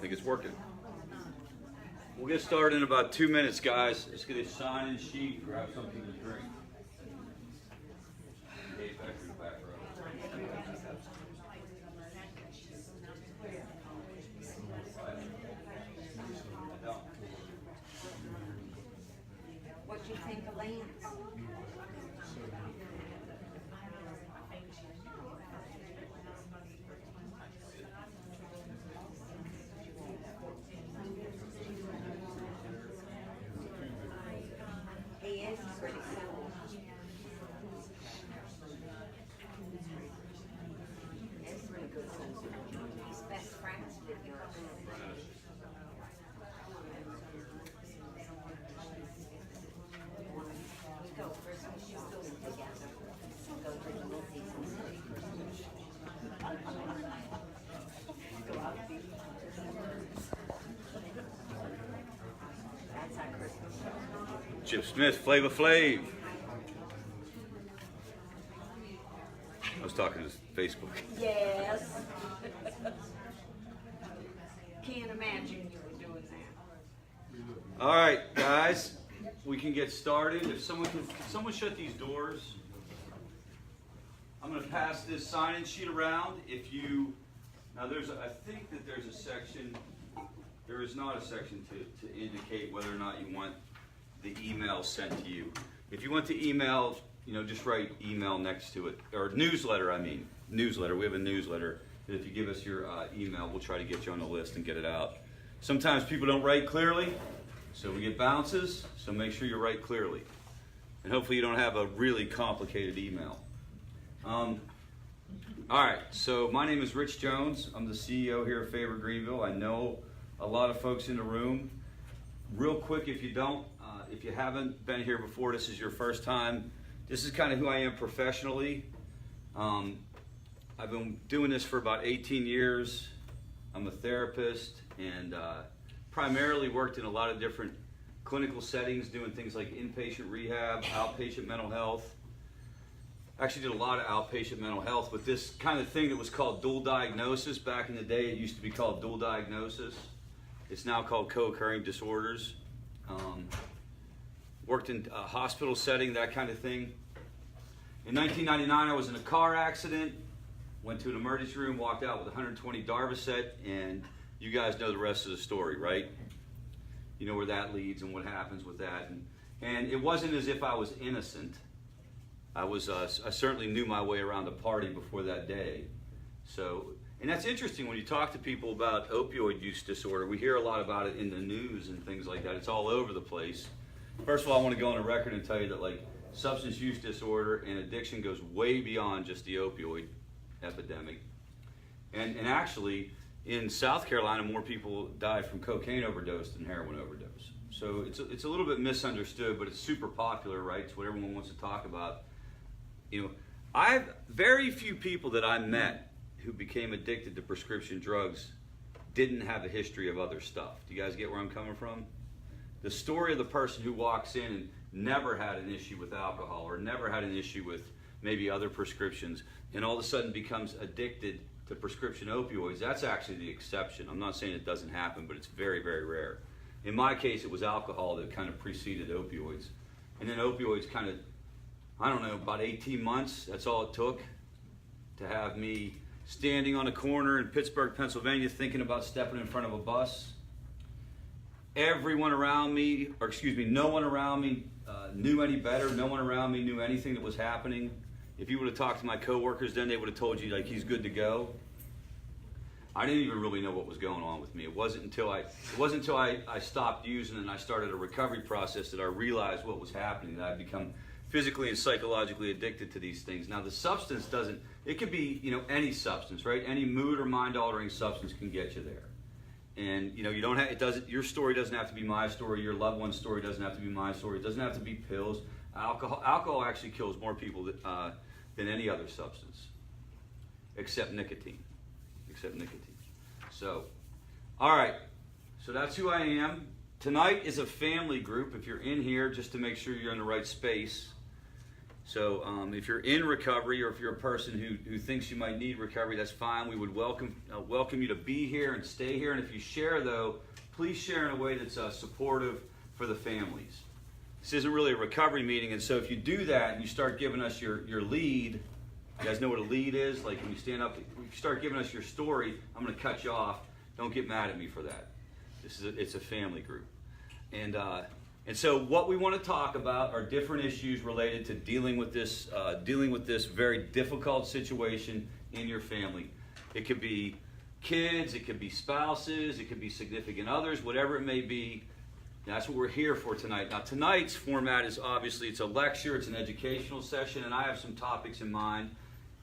think it's working. We'll get started in about 2 minutes, guys. Let's get a sign-in sheet, grab something to drink. Dave back in the back row. What do you think of Lance? He is pretty cool. He's really good. He's best friends with yours. We go Christmas shopping together. Go to the movies and stuff. Go out to eat. That's our Christmas shopping. Chip Smith, Flavor Flav. I was talking to Facebook. Yes. Can't imagine you were doing that. All right, guys, we can get started. If someone can someone shut these doors? I'm going to pass this sign-in sheet around. If you now, I think that there's a section. There is not a section to indicate whether or not you want the email sent to you. If you want the email, just write email next to it, or newsletter. Newsletter. We have a newsletter. That if you give us your email, we'll try to get you on the list and get it out. Sometimes people don't write clearly, so we get bounces. So make sure you write clearly, and hopefully you don't have a really complicated email. All right. So my name is Rich Jones. I'm the CEO here at Favor Greenville. I know a lot of folks in the room. Real quick, if you haven't been here before, this is your first time. This is kind of who I am professionally. I've been doing this for about 18 years. I'm a therapist and primarily worked in a lot of different clinical settings, doing things like inpatient rehab, outpatient mental health. Actually did a lot of outpatient mental health with this kind of thing that was called dual diagnosis. Back in the day, it used to be called dual diagnosis. It's now called co-occurring disorders. Worked in a hospital setting, that kind of thing. In 1999, I was in a car accident, went to an emergency room, walked out with 120 Darvocet, and you guys know the rest of the story, right? You know where that leads and what happens with that. And it wasn't as if I was innocent. I certainly knew my way around the party before that day. And that's interesting when you talk to people about opioid use disorder. We hear a lot about it in the news and things like that. It's all over the place. First of all, I want to go on the record and tell you that substance use disorder and addiction goes way beyond just the opioid epidemic. And actually, in South Carolina, more people die from cocaine overdose than heroin overdose. So it's a little bit misunderstood, but it's super popular, right? It's what everyone wants to talk about. Very few people that I met who became addicted to prescription drugs didn't have a history of other stuff. Do you guys get where I'm coming from? The story of the person who walks in and never had an issue with alcohol or never had an issue with maybe other prescriptions and all of a sudden becomes addicted to prescription opioids, that's actually the exception. I'm not saying it doesn't happen, but it's very, very rare. In my case, it was alcohol that kind of preceded opioids. And then opioids kind of, about 18 months, that's all it took to have me standing on a corner in Pittsburgh, Pennsylvania, thinking about stepping in front of a bus. Everyone around me, no one around me knew any better. No one around me knew anything that was happening. If you would have talked to my coworkers then, they would have told you he's good to go. I didn't even really know what was going on with me. It wasn't until I stopped using and I started a recovery process that I realized what was happening, that I'd become physically and psychologically addicted to these things. Now the substance it could be, any substance, right? Any mood or mind altering substance can get you there. And your story doesn't have to be my story, your loved one's story doesn't have to be my story, it doesn't have to be pills. Alcohol actually kills more people than any other substance, except nicotine. So, all right, so that's who I am. Tonight is a family group. If you're in here, just to make sure you're in the right space. So if you're in recovery, or if you're a person who thinks you might need recovery, that's fine. We would welcome you to be here and stay here. And if you share, though, please share in a way that's supportive for the families. This isn't really a recovery meeting, and so if you do that and you start giving us your lead, you guys know what a lead is? Like when you stand up, you start giving us your story, I'm going to cut you off. Don't get mad at me for that. It's a family group. And so what we want to talk about are different issues related to dealing with this very difficult situation in your family. It could be kids, it could be spouses, it could be significant others, whatever it may be. That's what we're here for tonight. Now, tonight's format is obviously, it's a lecture, it's an educational session, and I have some topics in mind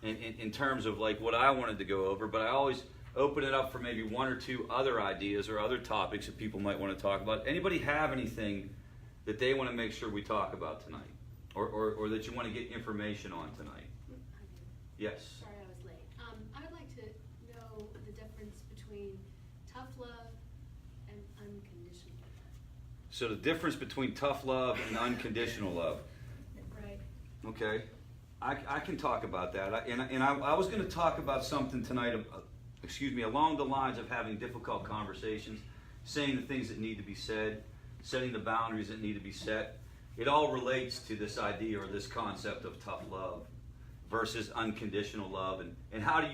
in terms of like what I wanted to go over, but I always open it up for maybe one or two other ideas or other topics that people might want to talk about. Anybody have anything that they want to make sure we talk about tonight, or that you want to get information on tonight? Yes. Sorry I was late. I would like to know the difference between tough love and unconditional love. So the difference between tough love and unconditional love. Right. Okay. I can talk about that. I was going to talk about something tonight, along the lines of having difficult conversations, saying the things that need to be said, setting the boundaries that need to be set. It all relates to this idea or this concept of tough love versus unconditional love, and how do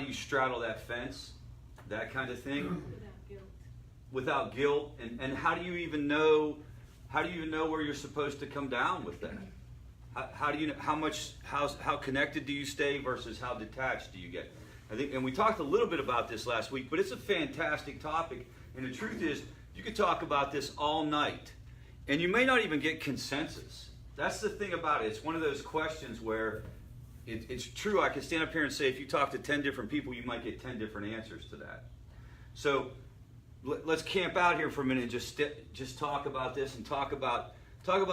you straddle that fence, that kind of thing, without guilt, and how do you even know where you're supposed to come down with that? How do you know how connected do you stay versus how detached do you get? I think, and we talked a little bit about this last week, but it's a fantastic topic, and the truth is, you could talk about this all night, and you may not even get consensus. That's the thing about it. It's one of those questions where it's true. I can stand up here and say if you talk to 10 different people, you might get 10 different answers to that. So let's camp out here for a minute and just talk about this and talk about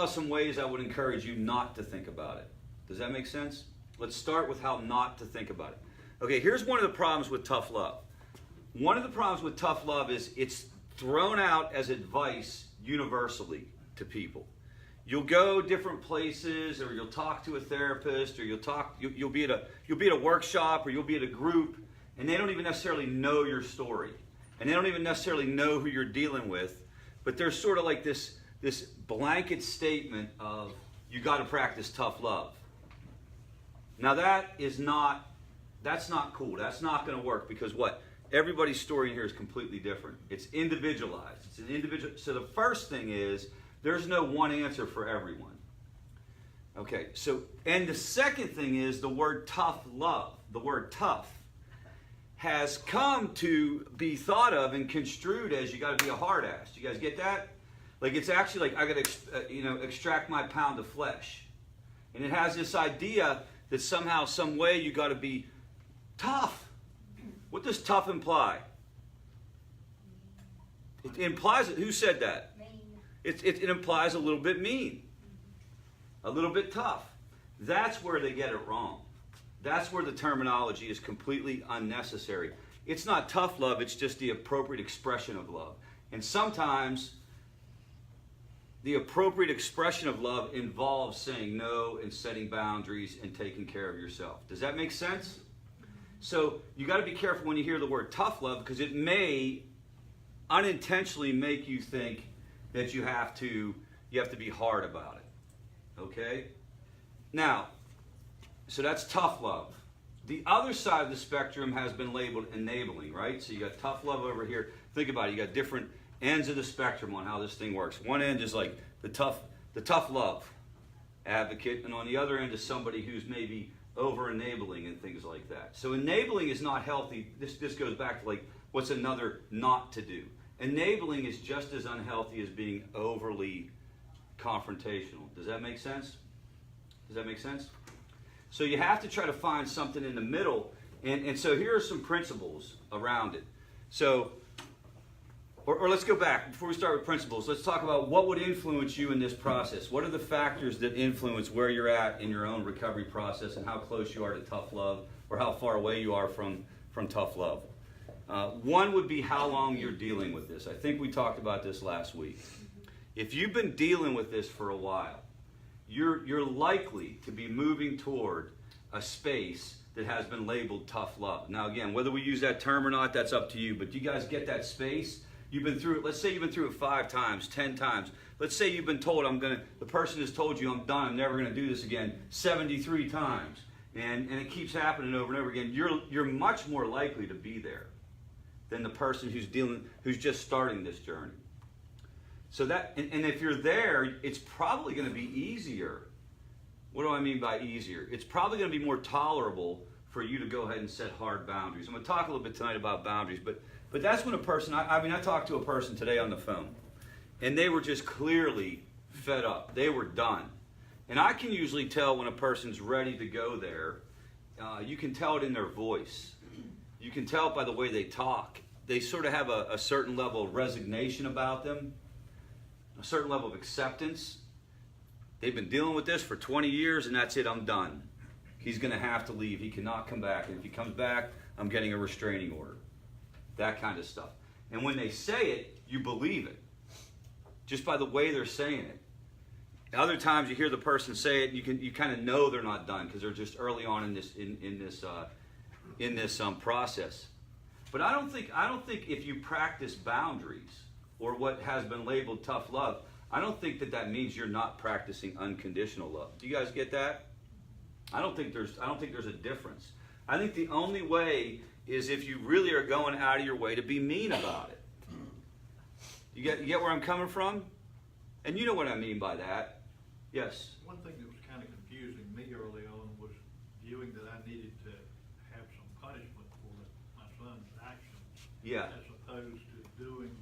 some ways I would encourage you not to think about it. Does that make sense? Let's start with how not to think about it. Okay, here's one of the problems with tough love. One of the problems with tough love is it's thrown out as advice universally to people. You'll go different places, or you'll talk to a therapist, or you'll be at a workshop, or you'll be at a group, and they don't even necessarily know your story, and they don't even necessarily know who you're dealing with, but there's sort of like this blanket statement of you got to practice tough love. Now that's not cool. That's not going to work, because what? Everybody's story in here is completely different. It's individualized. It's an individual. So the first thing is there's no one answer for everyone. Okay, so, and the second thing is the word tough love, the word tough, has come to be thought of and construed as you got to be a hard ass. You guys get that? Like it's actually like I got to extract my pound of flesh. And it has this idea that somehow, some way you got to be tough. What does tough imply? It implies, who said that? It implies a little bit mean, a little bit tough. That's where they get it wrong. That's where the terminology is completely unnecessary. It's not tough love, it's just the appropriate expression of love. And sometimes the appropriate expression of love involves saying no and setting boundaries and taking care of yourself. Does that make sense? So you got to be careful when you hear the word tough love, because it may unintentionally make you think that you have to be hard about it. Okay? Now, so that's tough love. The other side of the spectrum has been labeled enabling, right? So you got tough love over here. Think about it. You got different ends of the spectrum on how this thing works. One end is like the tough love advocate, and on the other end is somebody who's maybe over enabling and things like that. So enabling is not healthy. This goes back to like what's another not to do. Enabling is just as unhealthy as being overly confrontational. Does that make sense? Does that make sense? So you have to try to find something in the middle, and so here are some principles around it. So, or let's go back. Before we start with principles, let's talk about what would influence you in this process. What are the factors that influence where you're at in your own recovery process and how close you are to tough love, or how far away you are from tough love? One would be how long you're dealing with this. I think we talked about this last week. If you've been dealing with this for a while, you're likely to be moving toward a space that has been labeled tough love. Now again, whether we use that term or not, that's up to you. But do you guys get that space? You've been through it. Let's say you've been through it 5 times, 10 times. Let's say you've been told the person has told you I'm done, I'm never gonna do this again 73 times. And it keeps happening over and over again. You're much more likely to be there than the person who's just starting this journey. So that, and if you're there, it's probably going to be easier. What do I mean by easier? It's probably going to be more tolerable for you to go ahead and set hard boundaries. I'm going to talk a little bit tonight about boundaries, but that's when a person, I talked to a person today on the phone, and they were just clearly fed up. They were done. And I can usually tell when a person's ready to go there. You can tell it in their voice. You can tell it by the way they talk. They sort of have a certain level of resignation about them, a certain level of acceptance. They've been dealing with this for 20 years, and that's it, I'm done. He's going to have to leave. He cannot come back. And if he comes back, I'm getting a restraining order. That kind of stuff. And when they say it, you believe it, just by the way they're saying it. Other times you hear the person say it, you kind of know they're not done because they're just early on in this process. But I don't think if you practice boundaries or what has been labeled tough love, I don't think that means you're not practicing unconditional love. Do you guys get that? I don't think there's a difference. I think the only way is if you really are going out of your way to be mean about it. You get where I'm coming from? And you know what I mean by that. Yes? One thing that was kind of confusing me early on was viewing that I needed to have some punishment for my son's actions. Yeah. As opposed to doing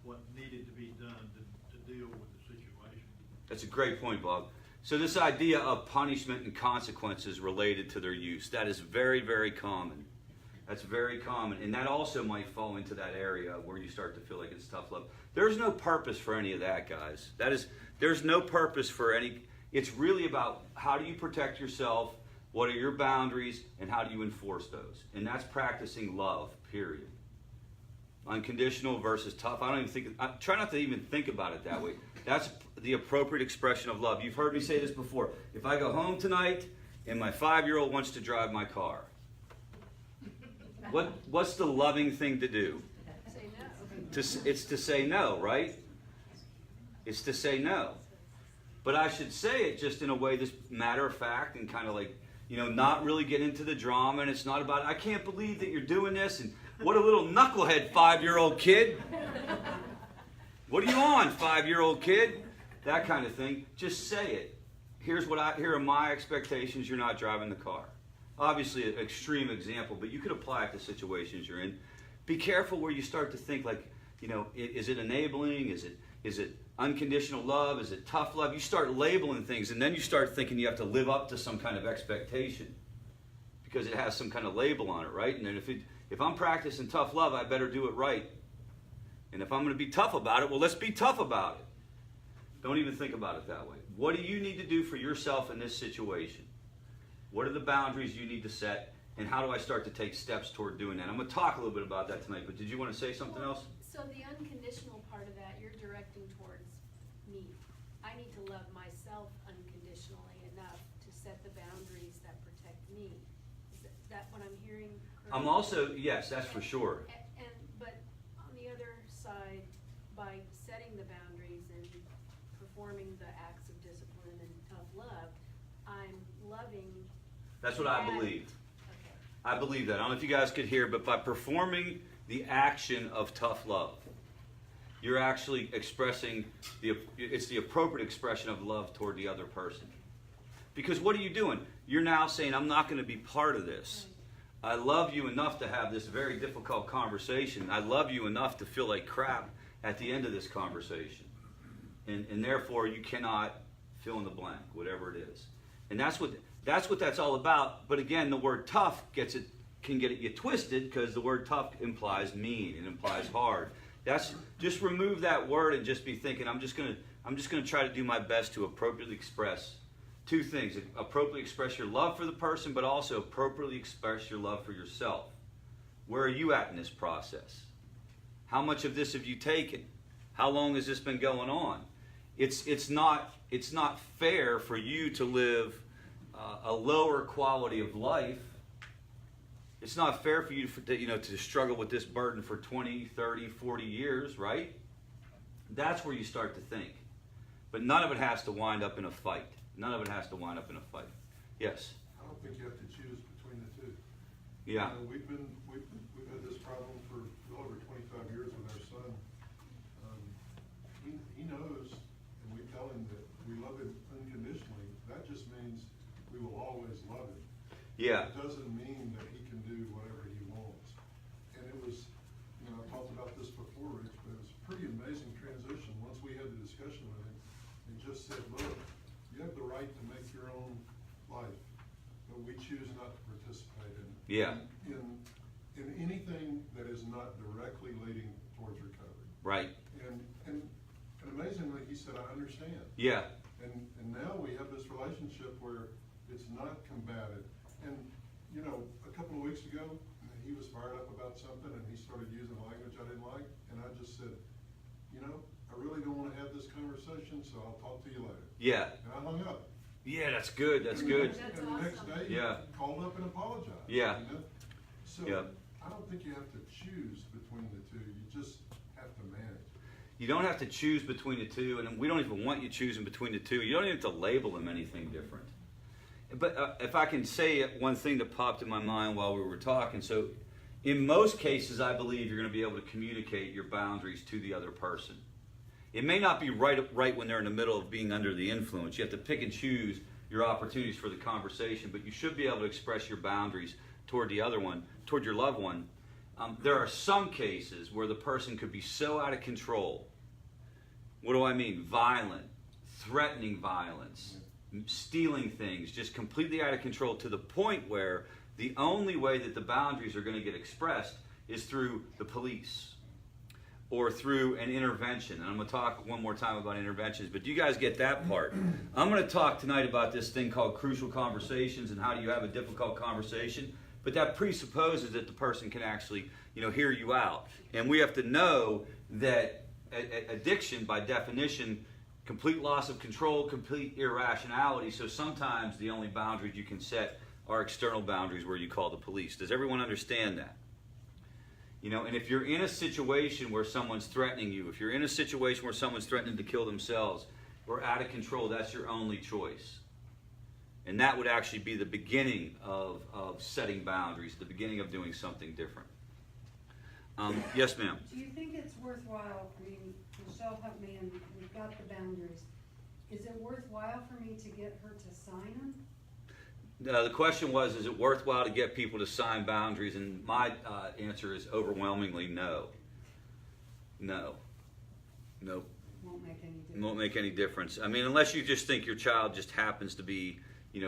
what needed to be done to deal with the situation. That's a great point, Bob. So this idea of punishment and consequences related to their use, that is very, very common. That's very common. And that also might fall into that area where you start to feel like it's tough love. There's no purpose for any of that, guys. There's no purpose for any. It's really about how do you protect yourself, what are your boundaries, and how do you enforce those. And that's practicing love, period. Unconditional versus tough. I try not to even think about it that way. That's the appropriate expression of love. You've heard me say this before. If I go home tonight and my 5-year-old wants to drive my car, what's the loving thing to do? Say no. It's to say no, right? It's to say no. But I should say it just in a way that's matter of fact and kind of like, not really get into the drama. And it's not about, I can't believe that you're doing this. And what a little knucklehead 5-year-old kid. What are you on, 5-year-old kid? That kind of thing. Just say it. Here are my expectations. You're not driving the car. Obviously, an extreme example, but you could apply it to situations you're in. Be careful where you start to think like, is it enabling? Is it unconditional love? Is it tough love? You start labeling things, and then you start thinking you have to live up to some kind of expectation because it has some kind of label on it, right? And then if I'm practicing tough love, I better do it right. And if I'm going to be tough about it, well, let's be tough about it. Don't even think about it that way. What do you need to do for yourself in this situation? What are the boundaries you need to set? And how do I start to take steps toward doing that? I'm going to talk a little bit about that tonight, but did you want to say something else? So the unconditional part of that, you're directing towards me. I need to love myself unconditionally enough to set the boundaries that protect me. Is that what I'm hearing correctly? I'm also, yes, that's for sure. But on the other side, by setting the boundaries and performing the acts of discipline and tough love, I'm loving. That's what I believe. Okay. I believe that. I don't know if you guys could hear, but by performing the action of tough love, you're actually expressing it's the appropriate expression of love toward the other person. Because what are you doing? You're now saying, I'm not going to be part of this. Right. I love you enough to have this very difficult conversation. I love you enough to feel like crap at the end of this conversation. And therefore, you cannot fill in the blank, whatever it is. And that's what that's all about. But again, the word tough can get you twisted because the word tough implies mean. It implies hard. Just remove that word and just be thinking, I'm just gonna try to do my best to appropriately express two things. Appropriately express your love for the person, but also appropriately express your love for yourself. Where are you at in this process? How much of this have you taken? How long has this been going on? it's not fair for you to live a lower quality of life. It's not fair for you to struggle with this burden for 20, 30, 40 years, right? That's where you start to think. But none of it has to wind up in a fight. None of it has to wind up in a fight. Yes? I don't think you have to choose between the two. Yeah. You know, we've had this problem for well over 25 years with our son. He knows, and we tell him that we love him unconditionally. That just means we will always love him. Yeah. It doesn't mean that he can do whatever he wants. And it was, you know, I talked about this before, Rich, but it was a pretty amazing transition. Once we had the discussion with him, he just said, look, you have the right to make your own life, but we choose not to participate in it. Yeah. In anything that is not directly leading towards recovery. Right. And amazingly, he said, I understand. Yeah. And now we have this relationship where it's not combative. And, you know, a couple of weeks ago, he was fired up about something and he started using language I didn't like. And I just said, you know, I really don't want to have this conversation, so I'll talk to you later. Yeah. And I hung up. Yeah, that's good. That's good. That's And the next awesome. day, Yeah. he called up and apologized. Yeah. You know? So Yeah. I don't think you have to choose between the two. You just have to manage. You don't have to choose between the two, and we don't even want you choosing between the two. You don't even have to label them anything different. But if I can say one thing that popped in my mind while we were talking, so in most cases, I believe you're going to be able to communicate your boundaries to the other person. It may not be right when they're in the middle of being under the influence. You have to pick and choose your opportunities for the conversation, but you should be able to express your boundaries toward the other one, toward your loved one. There are some cases where the person could be so out of control. What do I mean? Violent, threatening violence, stealing things, just completely out of control to the point where the only way that the boundaries are going to get expressed is through the police or through an intervention. And I'm going to talk one more time about interventions, but you guys get that part. I'm going to talk tonight about this thing called crucial conversations and how do you have a difficult conversation. But that presupposes that the person can actually, hear you out. And we have to know that addiction, by definition, complete loss of control, complete irrationality. So sometimes the only boundaries you can set are external boundaries where you call the police. Does everyone understand that? And if you're in a situation where someone's threatening you, if you're in a situation where someone's threatening to kill themselves or out of control, that's your only choice. And that would actually be the beginning of setting boundaries, the beginning of doing something different. Yes, ma'am. Do you think it's worthwhile, Michelle helped me and we've got the boundaries. Is it worthwhile for me to get her to sign them? The question was, is it worthwhile to get people to sign boundaries? And my answer is overwhelmingly no. No. Nope. Won't make any difference. Won't make any difference. I mean, unless you just think your child just happens to be,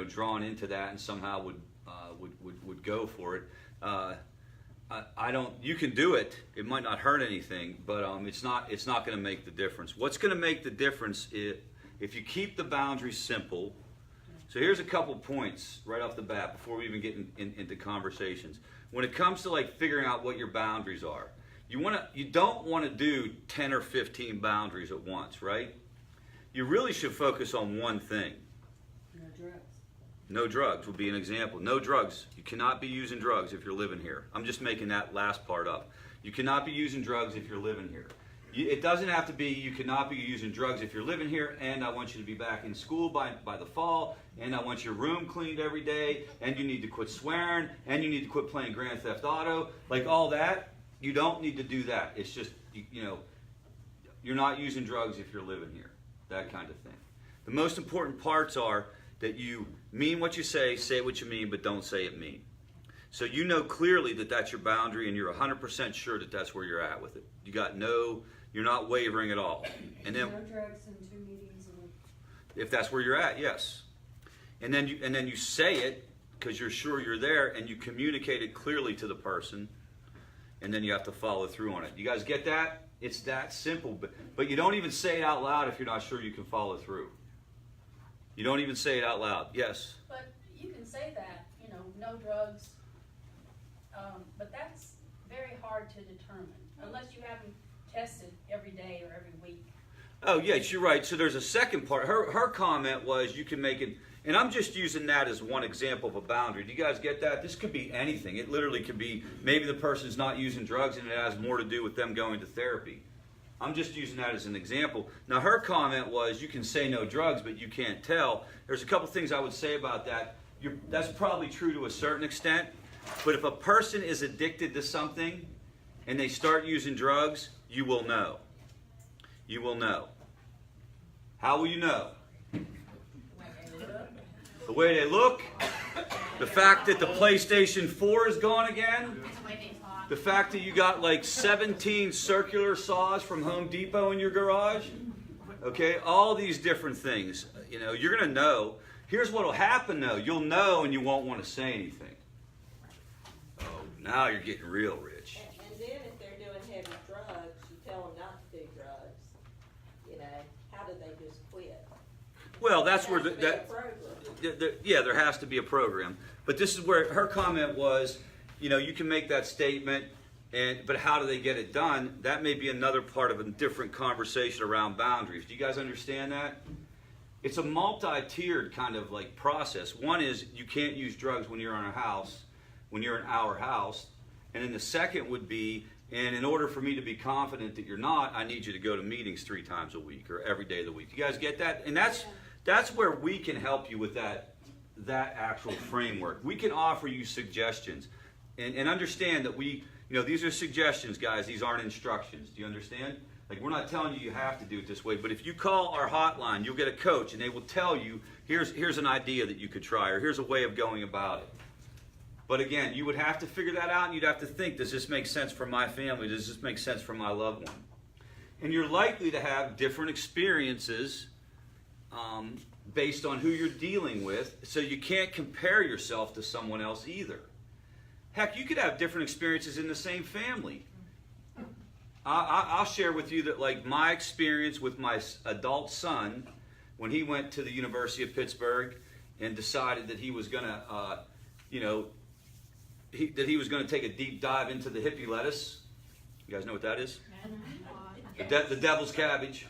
drawn into that and somehow would go for it. I don't. You can do it. It might not hurt anything, but it's not going to make the difference. What's going to make the difference is if you keep the boundaries simple. So here's a couple points right off the bat before we even get into conversations. When it comes to figuring out what your boundaries are, you don't want to do 10 or 15 boundaries at once, right? You really should focus on one thing. No drugs. No drugs would be an example. No drugs. You cannot be using drugs if you're living here. I'm just making that last part up. You cannot be using drugs if you're living here. It doesn't have to be you cannot be using drugs if you're living here, and I want you to be back in school by the fall, and I want your room cleaned every day, and you need to quit swearing, and you need to quit playing Grand Theft Auto. All that, you don't need to do that. It's just, you're not using drugs if you're living here. That kind of thing. The most important parts are that you mean what you say what you mean, but don't say it mean. So you know clearly that that's your boundary, and you're 100% sure that that's where you're at with it. You're not wavering at all. And then, No drugs and 2 meetings a week. if that's where you're at, yes. And then you say it because you're sure you're there, and you communicate it clearly to the person, and then you have to follow through on it. You guys get that? It's that simple. But you don't even say it out loud if you're not sure you can follow through. You don't even say it out loud. Yes? But you can say that, no drugs, but that's very hard to determine unless you haven't tested every day or every week. Oh, yes, you're right. So there's a second part. Her comment was you can make it, and I'm just using that as one example of a boundary. Do you guys get that? This could be anything. It literally could be maybe the person's not using drugs and it has more to do with them going to therapy. I'm just using that as an example. Now, her comment was you can say no drugs, but you can't tell. There's a couple things I would say about that. That's probably true to a certain extent, but if a person is addicted to something and they start using drugs, you will know. You will know. How will you know? The way they look, the fact that the PlayStation 4 is gone again, the fact that you got like 17 circular saws from Home Depot in your garage, okay, all these different things. You know, you're going to know. Here's what will happen though. You'll know and you won't want to say anything. Oh, now you're getting real rich. And then if they're doing heavy drugs, you tell them not to do drugs. You know, how do they just quit? Well, that's where There has to be a program. yeah, there has to be a program. But this is where her comment was, you know, you can make that statement, but how do they get it done? That may be another part of a different conversation around boundaries. Do you guys understand that? It's a multi-tiered kind of like process. One is you can't use drugs when you're in our house. And then the second would be, and in order for me to be confident that you're not, I need you to go to meetings 3 times a week or every day of the week. You guys get that? And that's where we can help you with that actual framework. We can offer you suggestions. And understand that these are suggestions, guys. These aren't instructions. Do you understand? Like, we're not telling you have to do it this way, but if you call our hotline, you'll get a coach, and they will tell you, here's an idea that you could try, or here's a way of going about it. But again, you would have to figure that out, and you'd have to think, does this make sense for my family? Does this make sense for my loved one? And you're likely to have different experiences based on who you're dealing with, so you can't compare yourself to someone else either. Heck, you could have different experiences in the same family. I'll share with you that, like, my experience with my adult son when he went to the University of Pittsburgh and decided that he was going to, that he was going to take a deep dive into the hippie lettuce. You guys know what that is? The devil's cabbage.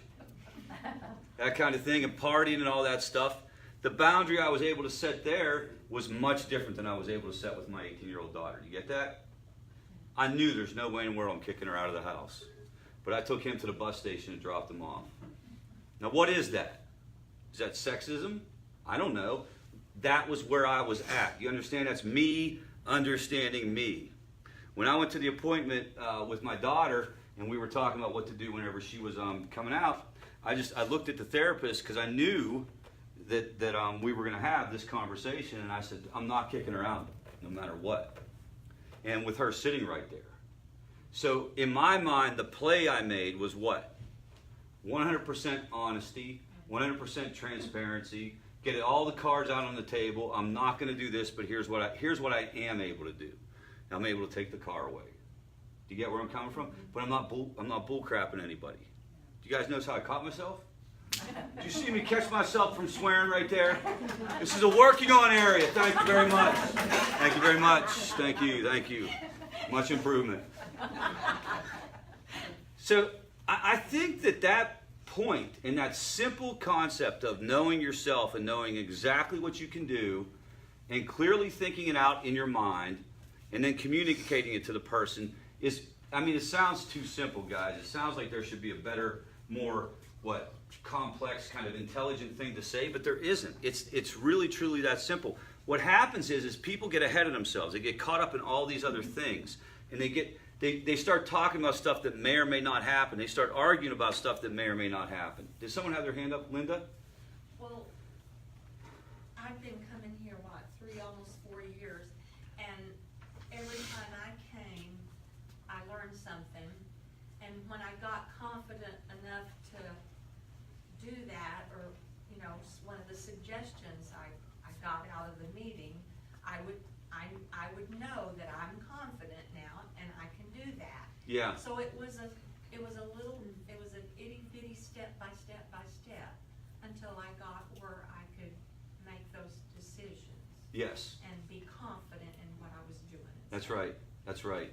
That kind of thing, and partying and all that stuff. The boundary I was able to set there was much different than I was able to set with my 18-year-old daughter. You get that? I knew there's no way in the world I'm kicking her out of the house. But I took him to the bus station and dropped him off. Now, what is that? Is that sexism? I don't know. That was where I was at. You understand? That's me understanding me. When I went to the appointment with my daughter, and we were talking about what to do whenever she was coming out, I looked at the therapist because I knew that we were going to have this conversation, and I said, I'm not kicking her out no matter what. And with her sitting right there. So in my mind, the play I made was what? 100% honesty, 100% transparency, get all the cards out on the table. I'm not going to do this, but here's what I am able to do. I'm able to take the car away. Do you get where I'm coming from? But I'm not bull crapping anybody. Do you guys notice how I caught myself? Did you see me catch myself from swearing right there? This is a working on area. Thank you very much. Thank you very much. Thank you. Much improvement. So I think that point and that simple concept of knowing yourself and knowing exactly what you can do and clearly thinking it out in your mind and then communicating it to the person is, it sounds too simple, guys. It sounds like there should be a better, more, complex, kind of intelligent thing to say, but there isn't. It's really, truly that simple. What happens is people get ahead of themselves. They get caught up in all these other things, and they start talking about stuff that may or may not happen. They start arguing about stuff that may or may not happen. Did someone have their hand up, Linda? Well, I've been coming here, almost 4 years, and every time I came, I learned something, and when I got confident enough to do that, or, one of the suggestions I got out of the meeting, I would know that I'm confident now, and I can do that. Yeah. So it was an itty bitty step by step until I got where I could make those decisions. Yes. And be confident in what I was doing. That's right.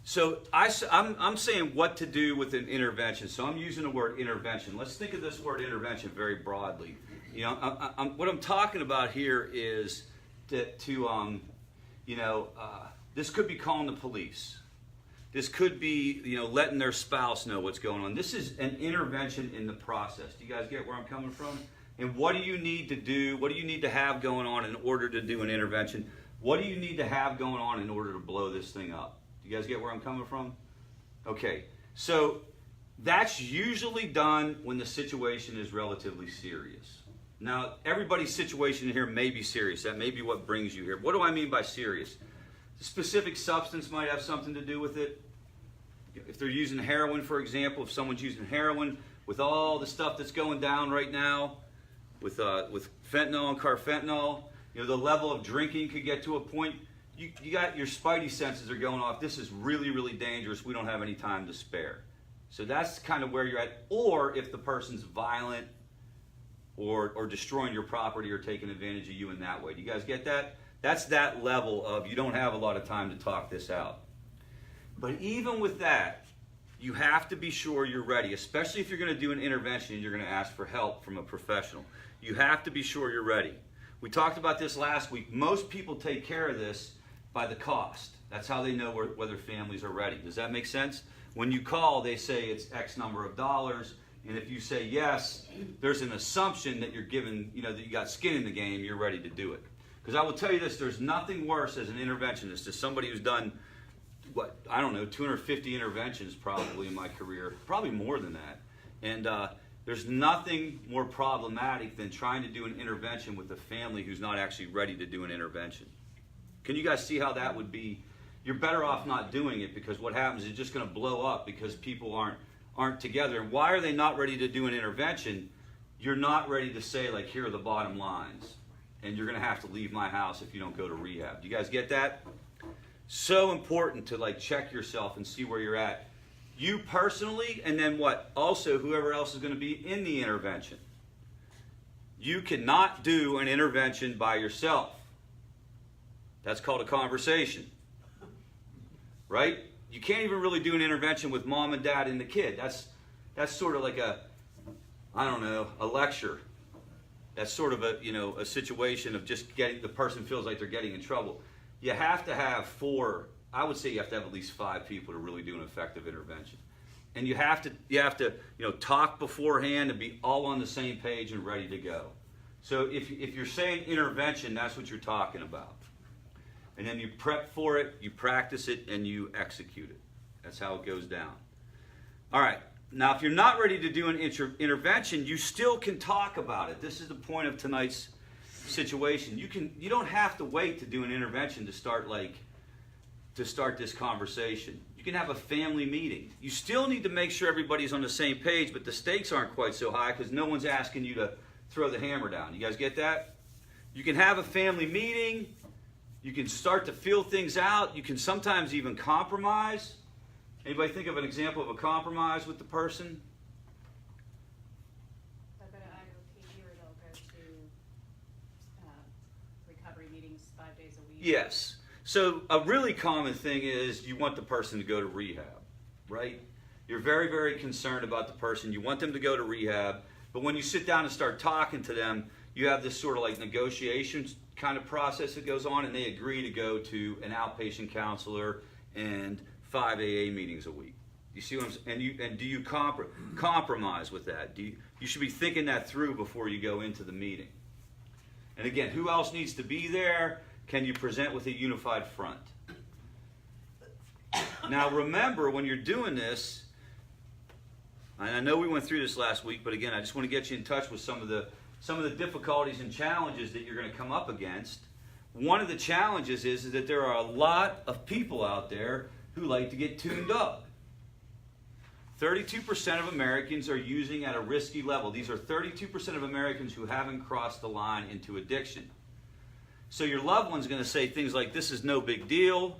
So I'm saying what to do with an intervention. So I'm using the word intervention. Let's think of this word intervention very broadly. You know, what I'm talking about here is that this could be calling the police. This could be, letting their spouse know what's going on. This is an intervention in the process. Do you guys get where I'm coming from? And what do you need to do? What do you need to have going on in order to do an intervention? What do you need to have going on in order to blow this thing up? Do you guys get where I'm coming from? Okay, so that's usually done when the situation is relatively serious. Now, everybody's situation here may be serious. That may be what brings you here. What do I mean by serious? The specific substance might have something to do with it. If they're using heroin, for example, if someone's using heroin with all the stuff that's going down right now, with fentanyl and carfentanil, the level of drinking could get to a point. You got your spidey senses are going off. This is really, really dangerous. We don't have any time to spare. So that's kind of where you're at. Or if the person's violent or destroying your property or taking advantage of you in that way. Do you guys get that? That's that level of you don't have a lot of time to talk this out. But even with that, you have to be sure you're ready, especially if you're going to do an intervention and you're going to ask for help from a professional. You have to be sure you're ready. We talked about this last week. Most people take care of this by the cost. That's how they know whether families are ready. Does that make sense? When you call, they say it's X number of dollars, and if you say yes, there's an assumption that you're given, that you got skin in the game, you're ready to do it. Because I will tell you this, there's nothing worse as an interventionist, as somebody who's done, 250 interventions probably in my career, probably more than that. And there's nothing more problematic than trying to do an intervention with a family who's not actually ready to do an intervention. Can you guys see how that would be? You're better off not doing it, because what happens is it's just going to blow up because people aren't together. And why are they not ready to do an intervention? You're not ready to say, like, here are the bottom lines, and you're going to have to leave my house if you don't go to rehab. Do you guys get that? So important to check yourself and see where you're at. You personally, and then also whoever else is going to be in the intervention. You cannot do an intervention by yourself. That's called a conversation. Right? You can't even really do an intervention with mom and dad and the kid. That's sort of like a lecture. That's sort of a situation of just the person feels like they're getting in trouble. You have to have I would say you have to have at least 5 people to really do an effective intervention. And you have to talk beforehand and be all on the same page and ready to go. So if you're saying intervention, that's what you're talking about. And then you prep for it, you practice it, and you execute it. That's how it goes down. All right. Now, if you're not ready to do an intervention, you still can talk about it. This is the point of tonight's situation. You don't have to wait to do an intervention to start this conversation. You can have a family meeting. You still need to make sure everybody's on the same page, but the stakes aren't quite so high because no one's asking you to throw the hammer down. You guys get that? You can have a family meeting. You can start to feel things out. You can sometimes even compromise. Anybody think of an example of a compromise with the person? They'll go to IOP or they'll go to recovery meetings 5 days a week. Yes. So a really common thing is you want the person to go to rehab, right? You're very, very concerned about the person. You want them to go to rehab. But when you sit down and start talking to them, you have this sort of negotiations kind of process that goes on, and they agree to go to an outpatient counselor and 5 AA meetings a week. You see what I'm saying? And do you compromise with that? You should be thinking that through before you go into the meeting. And again, who else needs to be there? Can you present with a unified front? Now remember, when you're doing this, and I know we went through this last week, but again, I just want to get you in touch with some of the difficulties and challenges that you're going to come up against. One of the challenges is that there are a lot of people out there who like to get tuned up. 32% of Americans are using at a risky level. These are 32% of Americans who haven't crossed the line into addiction. So your loved one's going to say things like, "This is no big deal.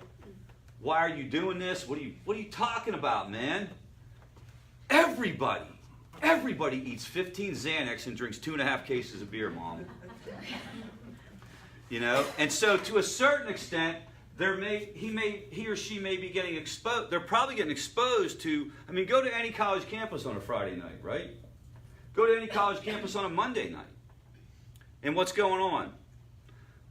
Why are you doing this? What are you talking about, man? Everybody eats 15 Xanax and drinks 2.5 cases of beer, Mom." And so to a certain extent, he or she may be getting exposed. They're probably getting exposed to, I mean, go to any college campus on a Friday night, right? Go to any college campus on a Monday night. And what's going on?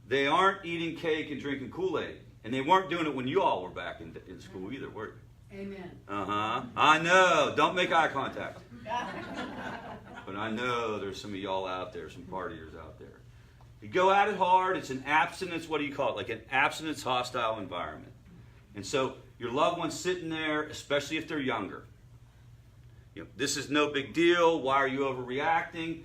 They aren't eating cake and drinking Kool-Aid. And they weren't doing it when you all were back in school either, were you? Amen. Uh-huh. I know. Don't make eye contact. But I know there's some of y'all out there, some partiers out there. You go at it hard. It's an abstinence, what do you call it? Like an abstinence hostile environment. And so your loved one's sitting there, especially if they're younger. You know, this is no big deal. Why are you overreacting?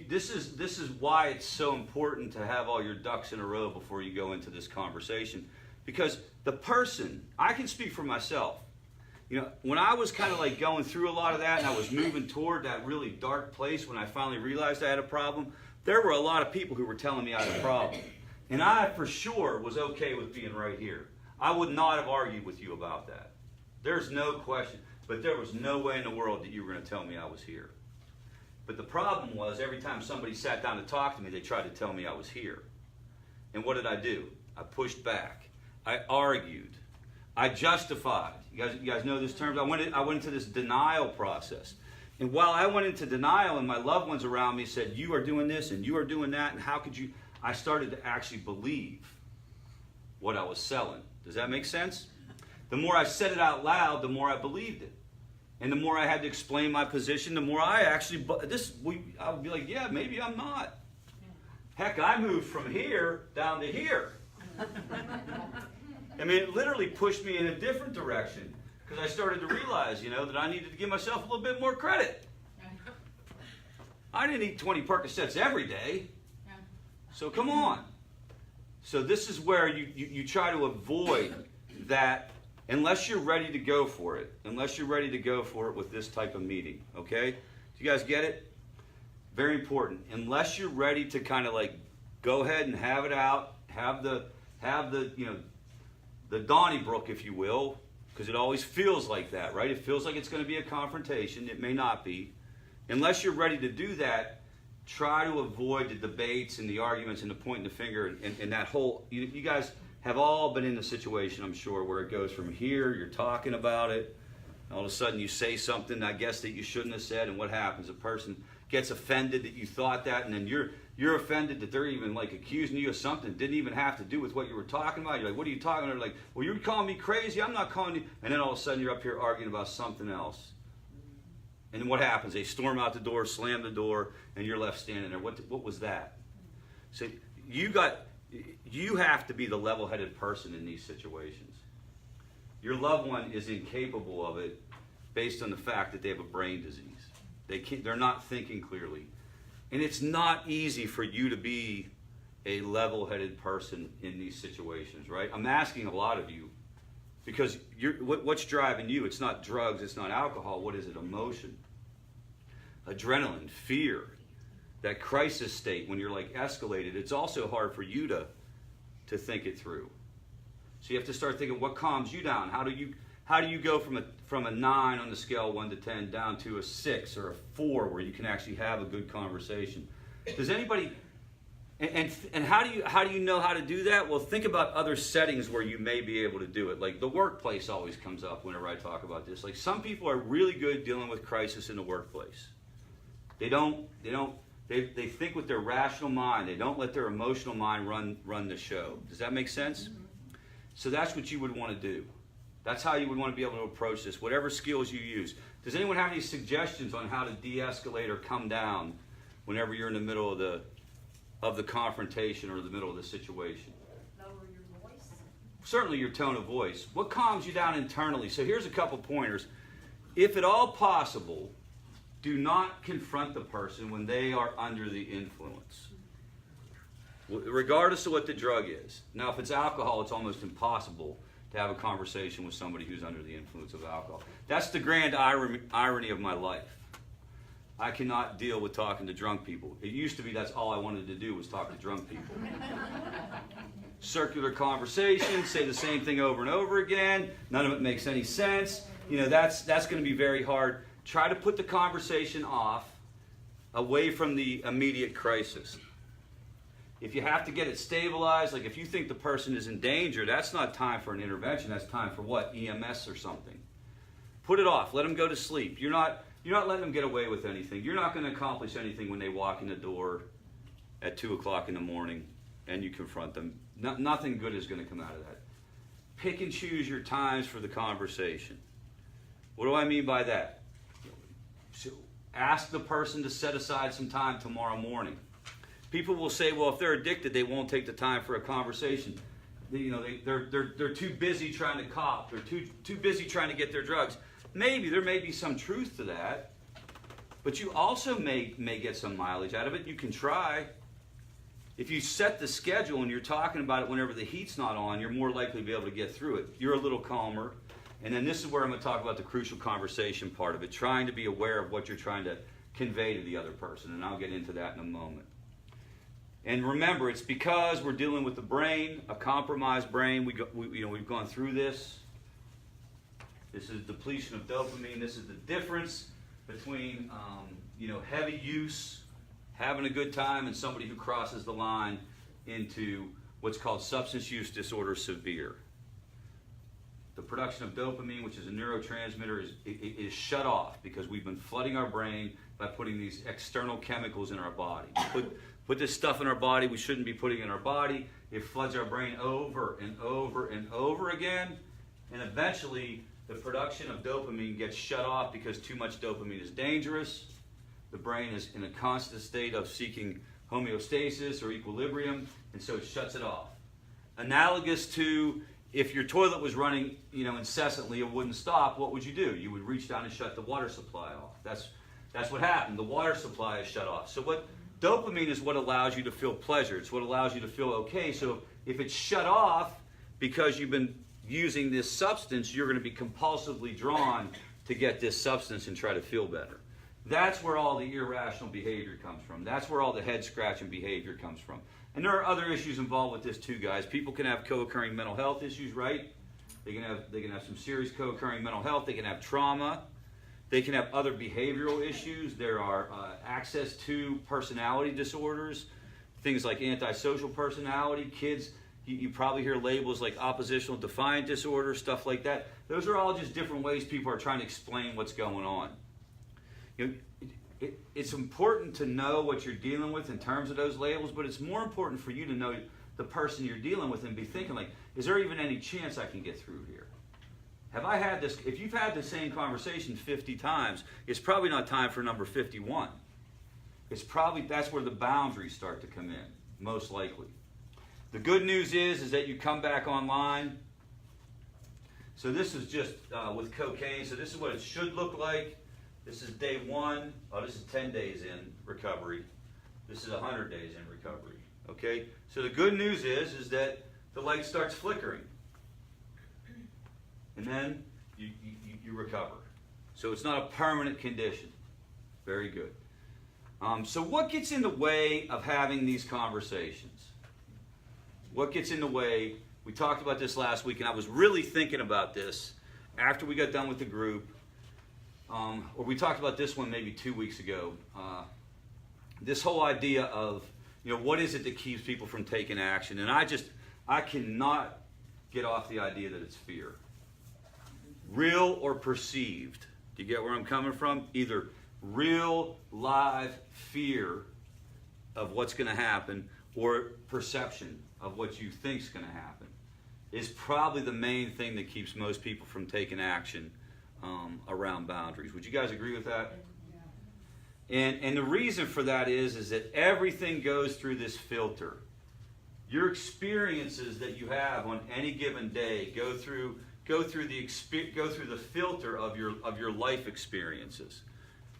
This is why it's so important to have all your ducks in a row before you go into this conversation. Because the person, I can speak for myself. You know, when I was kind of like going through a lot of that and I was moving toward that really dark place when I finally realized I had a problem, there were a lot of people who were telling me I had a problem. And I, for sure, was okay with being right here. I would not have argued with you about that. There's no question. But there was no way in the world that you were going to tell me I was here. But the problem was every time somebody sat down to talk to me, they tried to tell me I was here. And what did I do? I pushed back. I argued. I justified. You guys know this term? I went into this denial process. And while I went into denial and my loved ones around me said, you are doing this and you are doing that, and how could you? I started to actually believe what I was selling. Does that make sense? The more I said it out loud, the more I believed it. And the more I had to explain my position, the more I actually, I would be like, yeah, maybe I'm not. Heck, I moved from here down to here. I mean, it literally pushed me in a different direction because I started to realize, you know, that I needed to give myself a little bit more credit. I didn't eat 20 Percocets every day. So come on. So this is where you try to avoid that unless you're ready to go for it. Unless you're ready to go for it with this type of meeting. Okay? Do you guys get it? Very important. Unless you're ready to kind of like go ahead and have it out, have the you know, the Donnybrook, if you will, because it always feels like that, right? It feels like it's going to be a confrontation. It may not be. Unless you're ready to do that, try to avoid the debates and the arguments and the pointing the finger and that whole, you guys have all been in a situation, I'm sure, where it goes from here, you're talking about it, and all of a sudden you say something, I guess, that you shouldn't have said, and what happens? A person gets offended that you thought that, and then you're offended that they're even like accusing you of something that didn't even have to do with what you were talking about. You're like, what are you talking about? They're like, well, you're calling me crazy. I'm not calling you. And then all of a sudden you're up here arguing about something else. And then what happens? They storm out the door, slam the door, and you're left standing there. What was that? So you have to be the level-headed person in these situations. Your loved one is incapable of it based on the fact that they have a brain disease. They're not thinking clearly. And it's not easy for you to be a level-headed person in these situations, right? I'm asking a lot of you because what's driving you? It's not drugs, it's not alcohol. What is it? Emotion, adrenaline, fear, that crisis state when you're like escalated. It's also hard for you to think it through. So you have to start thinking, what calms you down? How do you go from a 9 on the scale 1 to 10 down to a 6 or a 4 where you can actually have a good conversation? Does anybody and how do you know how to do that? Well, think about other settings where you may be able to do it. Like the workplace always comes up whenever I talk about this. Like some people are really good dealing with crisis in the workplace. They think with their rational mind. They don't let their emotional mind run the show. Does that make sense? So that's what you would want to do. That's how you would want to be able to approach this, whatever skills you use. Does anyone have any suggestions on how to de-escalate or come down whenever you're in the middle of the confrontation or the middle of the situation? Lower your voice. Certainly your tone of voice. What calms you down internally? So here's a couple pointers. If at all possible, do not confront the person when they are under the influence, regardless of what the drug is. Now, if it's alcohol, it's almost impossible to have a conversation with somebody who's under the influence of alcohol. That's the grand irony of my life. I cannot deal with talking to drunk people. It used to be that's all I wanted to do was talk to drunk people. Circular conversation, say the same thing over and over again. None of it makes any sense. You know, that's going to be very hard. Try to put the conversation off, away from the immediate crisis. If you have to get it stabilized, like if you think the person is in danger, that's not time for an intervention. That's time for what? EMS or something. Put it off. Let them go to sleep. You're not letting them get away with anything. You're not going to accomplish anything when they walk in the door at 2 o'clock in the morning and you confront them. Nothing good is going to come out of that. Pick and choose your times for the conversation. What do I mean by that? So ask the person to set aside some time tomorrow morning. People will say, well, if they're addicted, they won't take the time for a conversation. They're too busy trying to cop. They're too busy trying to get their drugs. Maybe there may be some truth to that, but you also may get some mileage out of it. You can try. If you set the schedule and you're talking about it whenever the heat's not on, you're more likely to be able to get through it. You're a little calmer. And then this is where I'm going to talk about the crucial conversation part of it, trying to be aware of what you're trying to convey to the other person. And I'll get into that in a moment. And remember, it's because we're dealing with the brain, a compromised brain. We've gone through this. This is depletion of dopamine. This is the difference between heavy use, having a good time, and somebody who crosses the line into what's called substance use disorder severe. The production of dopamine, which is a neurotransmitter, is shut off because we've been flooding our brain by putting these external chemicals in our body. Put this stuff in our body we shouldn't be putting in our body. It floods our brain over and over and over again. And eventually, the production of dopamine gets shut off because too much dopamine is dangerous. The brain is in a constant state of seeking homeostasis or equilibrium, and so it shuts it off. Analogous to if your toilet was running, incessantly, it wouldn't stop, what would you do? You would reach down and shut the water supply off. That's what happened. The water supply is shut off. So dopamine is what allows you to feel pleasure. It's what allows you to feel okay. So if it's shut off because you've been using this substance, you're going to be compulsively drawn to get this substance and try to feel better. That's where all the irrational behavior comes from. That's where all the head scratching behavior comes from. And there are other issues involved with this too, guys. People can have co-occurring mental health issues, right? They can have some serious co-occurring mental health. They can have trauma. They can have other behavioral issues. There are access to personality disorders, things like antisocial personality. Kids, you probably hear labels like oppositional defiant disorder, stuff like that. Those are all just different ways people are trying to explain what's going on. It's important to know what you're dealing with in terms of those labels, but it's more important for you to know the person you're dealing with and be thinking like, is there even any chance I can get through here? Have I had this? If you've had the same conversation 50 times, it's probably not time for number 51. That's where the boundaries start to come in, most likely. The good news is that you come back online. So this is just with cocaine. So this is what it should look like. This is day 1. Oh, this is 10 days in recovery. This is 100 days in recovery. Okay? So the good news is that the light starts flickering. And then you recover. So it's not a permanent condition. Very good. So what gets in the way of having these conversations? What gets in the way? We talked about this last week, and I was really thinking about this after we got done with the group. Or we talked about this one maybe 2 weeks ago. This whole idea of, what is it that keeps people from taking action? And I cannot get off the idea that it's fear. Real or perceived. Do you get where I'm coming from? Either real, live fear of what's going to happen or perception of what you think is going to happen is probably the main thing that keeps most people from taking action around boundaries. Would you guys agree with that? Yeah. And the reason for that is that everything goes through this filter. Your experiences that you have on any given day go through the filter of your life experiences.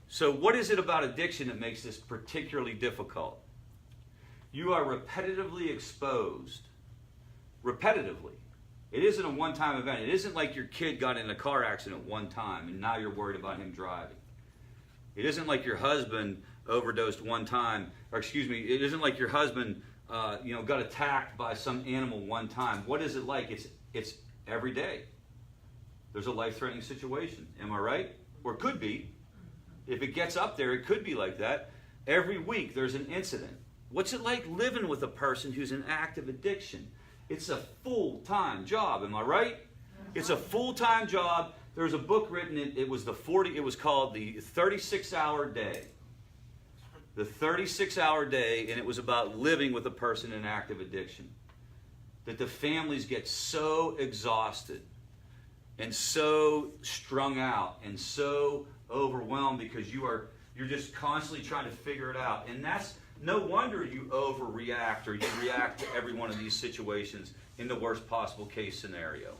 So what is it about addiction that makes this particularly difficult? You are repetitively exposed. Repetitively. It isn't a one-time event. It isn't like your kid got in a car accident one time and now you're worried about him driving. It isn't like your husband overdosed one time, it isn't like your husband got attacked by some animal one time. What is it like? It's every day. There's a life-threatening situation. Am I right? Or it could be. If it gets up there, it could be like that. Every week there's an incident. What's it like living with a person who's in active addiction? It's a full-time job, am I right? It's a full-time job. There was a book written, it was called the 36-hour day. The 36-hour day, and it was about living with a person in active addiction. That the families get so exhausted and so strung out and so overwhelmed because you're just constantly trying to figure it out. And that's no wonder you overreact or you react to every one of these situations in the worst possible case scenario.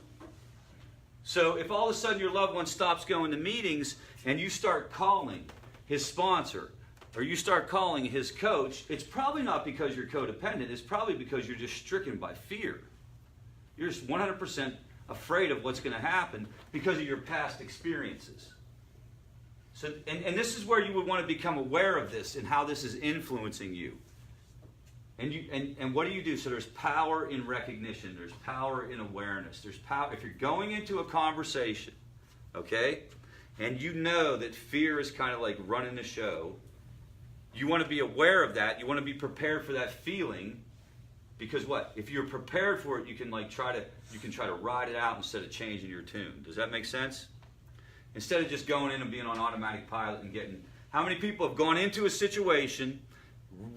So if all of a sudden your loved one stops going to meetings and you start calling his sponsor or you start calling his coach, it's probably not because you're codependent. It's probably because you're just stricken by fear. You're just 100% afraid of what's going to happen because of your past experiences. So, and this is where you would want to become aware of this and how this is influencing you. And what do? So there's power in recognition. There's power in awareness. There's power. If you're going into a conversation, okay, and you know that fear is kind of like running the show, you want to be aware of that. You want to be prepared for that feeling, because what? If you're prepared for it, you can try to ride it out instead of changing your tune. Does that make sense? Instead of just going in and being on automatic pilot and getting. How many people have gone into a situation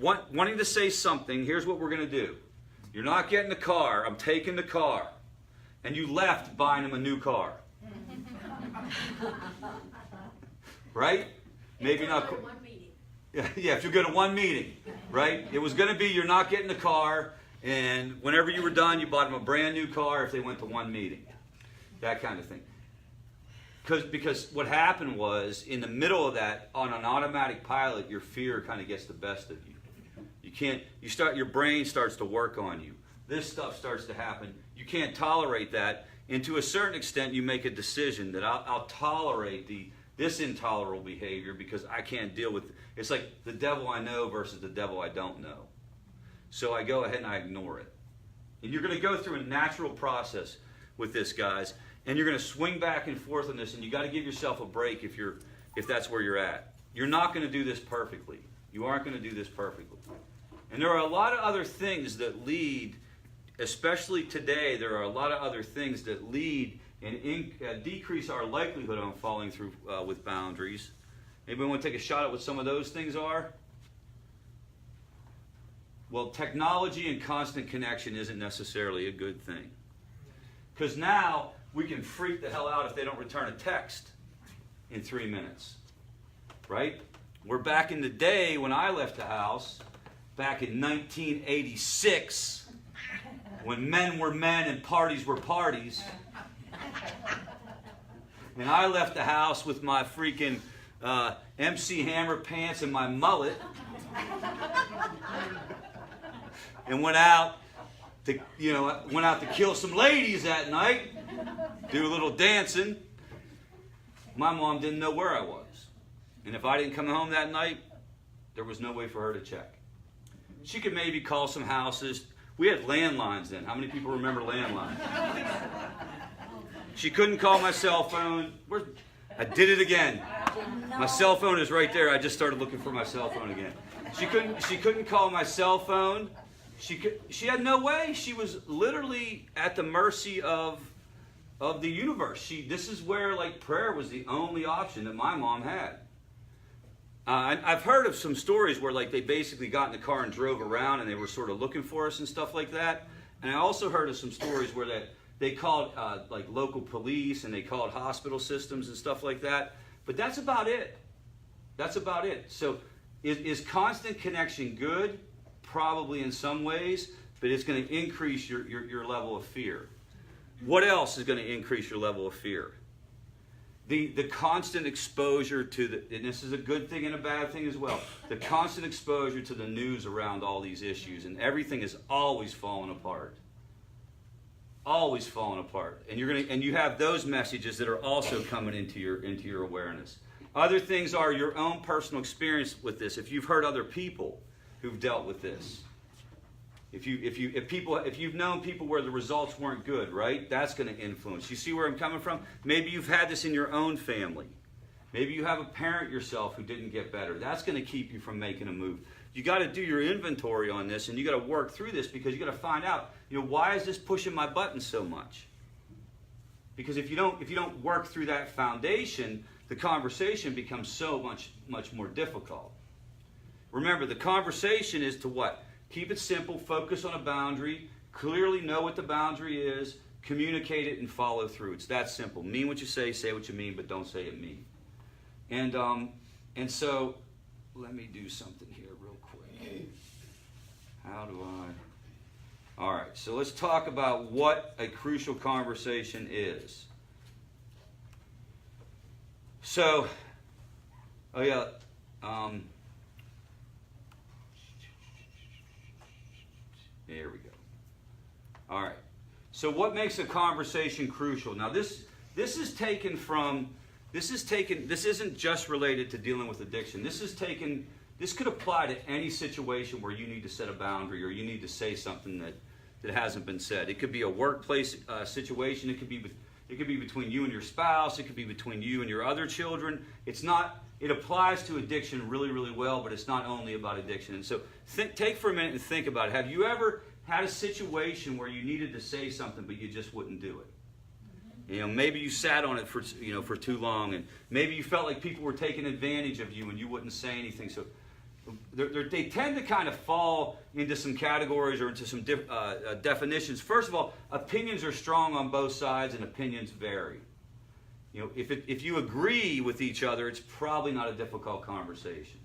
wanting to say something? Here's what we're going to do. You're not getting the car. I'm taking the car. And you left buying him a new car. Right? Maybe not. One meeting. Yeah, if you go to one meeting, right? It was going to be you're not getting the car, and whenever you were done, you bought them a brand new car if they went to one meeting. That kind of thing. Because what happened was, in the middle of that, on an automatic pilot, your fear kind of gets the best of you. Your brain starts to work on you. This stuff starts to happen. You can't tolerate that. And to a certain extent, you make a decision that I'll tolerate this intolerable behavior because I can't deal with it. It's like the devil I know versus the devil I don't know. So I go ahead and I ignore it. And you're going to go through a natural process with this, guys. And you're going to swing back and forth on this, and you got to give yourself a break if that's where you're at. You're not going to do this perfectly. You aren't going to do this perfectly. And there are a lot of other things that lead, especially today, there are a lot of other things that lead and decrease our likelihood on falling through with boundaries. Anybody want to take a shot at what some of those things are? Well, technology and constant connection isn't necessarily a good thing. Because now we can freak the hell out if they don't return a text in 3 minutes. Right? We're back in the day when I left the house, back in 1986, when men were men and parties were parties. And I left the house with my freaking MC Hammer pants and my mullet. And went out to kill some ladies that night, do a little dancing. My mom didn't know where I was. And if I didn't come home that night, there was no way for her to check. She could maybe call some houses. We had landlines then. How many people remember landlines? She couldn't call my cell phone. I did it again. My cell phone is right there. I just started looking for my cell phone again. She couldn't call my cell phone. She had no way. She was literally at the mercy of the universe. This is where prayer was the only option that my mom had. I've heard of some stories where they basically got in the car and drove around and they were sort of looking for us and stuff like that. And I also heard of some stories where they called local police and they called hospital systems and stuff like that. But that's about it. That's about it. So is constant connection good? Probably in some ways, but it's going to increase your level of fear. What else is going to increase your level of fear? The constant exposure to and this is a good thing and a bad thing as well, the constant exposure to the news around all these issues, and everything is always falling apart. Always falling apart. And you have those messages that are also coming into your awareness. Other things are your own personal experience with this. If you've heard other people who've dealt with this. If you've known people where the results weren't good, right? That's going to influence. You see where I'm coming from? Maybe you've had this in your own family. Maybe you have a parent yourself who didn't get better. That's going to keep you from making a move. you got to do your inventory on this, and you got to work through this, because you got to find out, why is this pushing my buttons so much? Because if you don't work through that foundation, the conversation becomes so much more difficult. Remember, the conversation is to what? Keep it simple, focus on a boundary, clearly know what the boundary is, communicate it, and follow through. It's that simple. Mean what you say what you mean, but don't say it mean. And so, let me do something here real quick. How do I... All right, so let's talk about what a crucial conversation is. So, there we go. All right. So what makes a conversation crucial? Now this isn't just related to dealing with addiction. This could apply to any situation where you need to set a boundary or you need to say something that hasn't been said. It could be a workplace situation. It could be between you and your spouse. It could be between you and your other children. It applies to addiction really, really well, but it's not only about addiction. And so take for a minute and think about it. Have you ever had a situation where you needed to say something, but you just wouldn't do it? Maybe you sat on it for too long, and maybe you felt like people were taking advantage of you and you wouldn't say anything. So they tend to kind of fall into some categories or into some definitions. First of all, opinions are strong on both sides, and opinions vary. If you agree with each other, it's probably not a difficult conversation.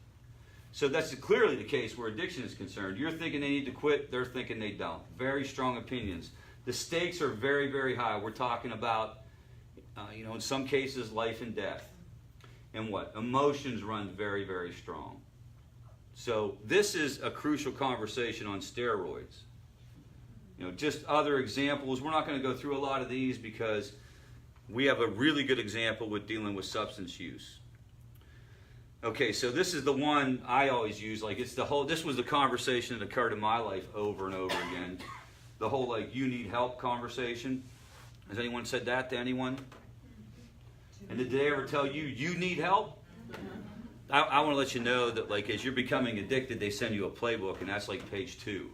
So that's clearly the case where addiction is concerned. You're thinking they need to quit, they're thinking they don't. Very strong opinions. The stakes are very, very high. We're talking about, in some cases, life and death. And what? Emotions run very, very strong. So this is a crucial conversation on steroids. Just other examples. We're not going to go through a lot of these because we have a really good example with dealing with substance use. Okay, so this is the one I always use. This was the conversation that occurred in my life over and over again. The whole, you need help conversation. Has anyone said that to anyone? And did they ever tell you need help? I want to let you know that, as you're becoming addicted, they send you a playbook, and that's page 2.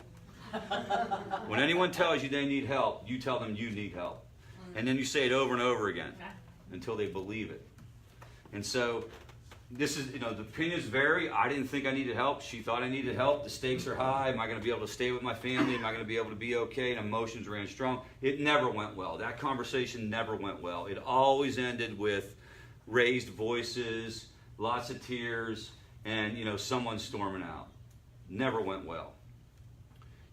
When anyone tells you they need help, you tell them you need help. And then you say it over and over again until they believe it. And so, this is, the opinions vary. I didn't think I needed help. She thought I needed help. The stakes are high. Am I going to be able to stay with my family? Am I going to be able to be okay? And emotions ran strong. It never went well. That conversation never went well. It always ended with raised voices, lots of tears, and, someone storming out. Never went well.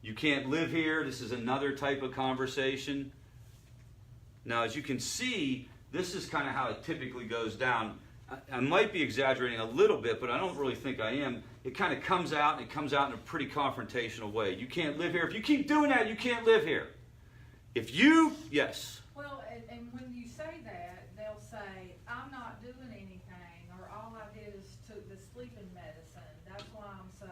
You can't live here. This is another type of conversation. Now, as you can see, this is kind of how it typically goes down. I might be exaggerating a little bit, but I don't really think I am. It kind of comes out, and it comes out in a pretty confrontational way. You can't live here. If you keep doing that, you can't live here. Yes. Well, and when you say that, they'll say, I'm not doing anything, or all I did is took the sleeping medicine. That's why I'm so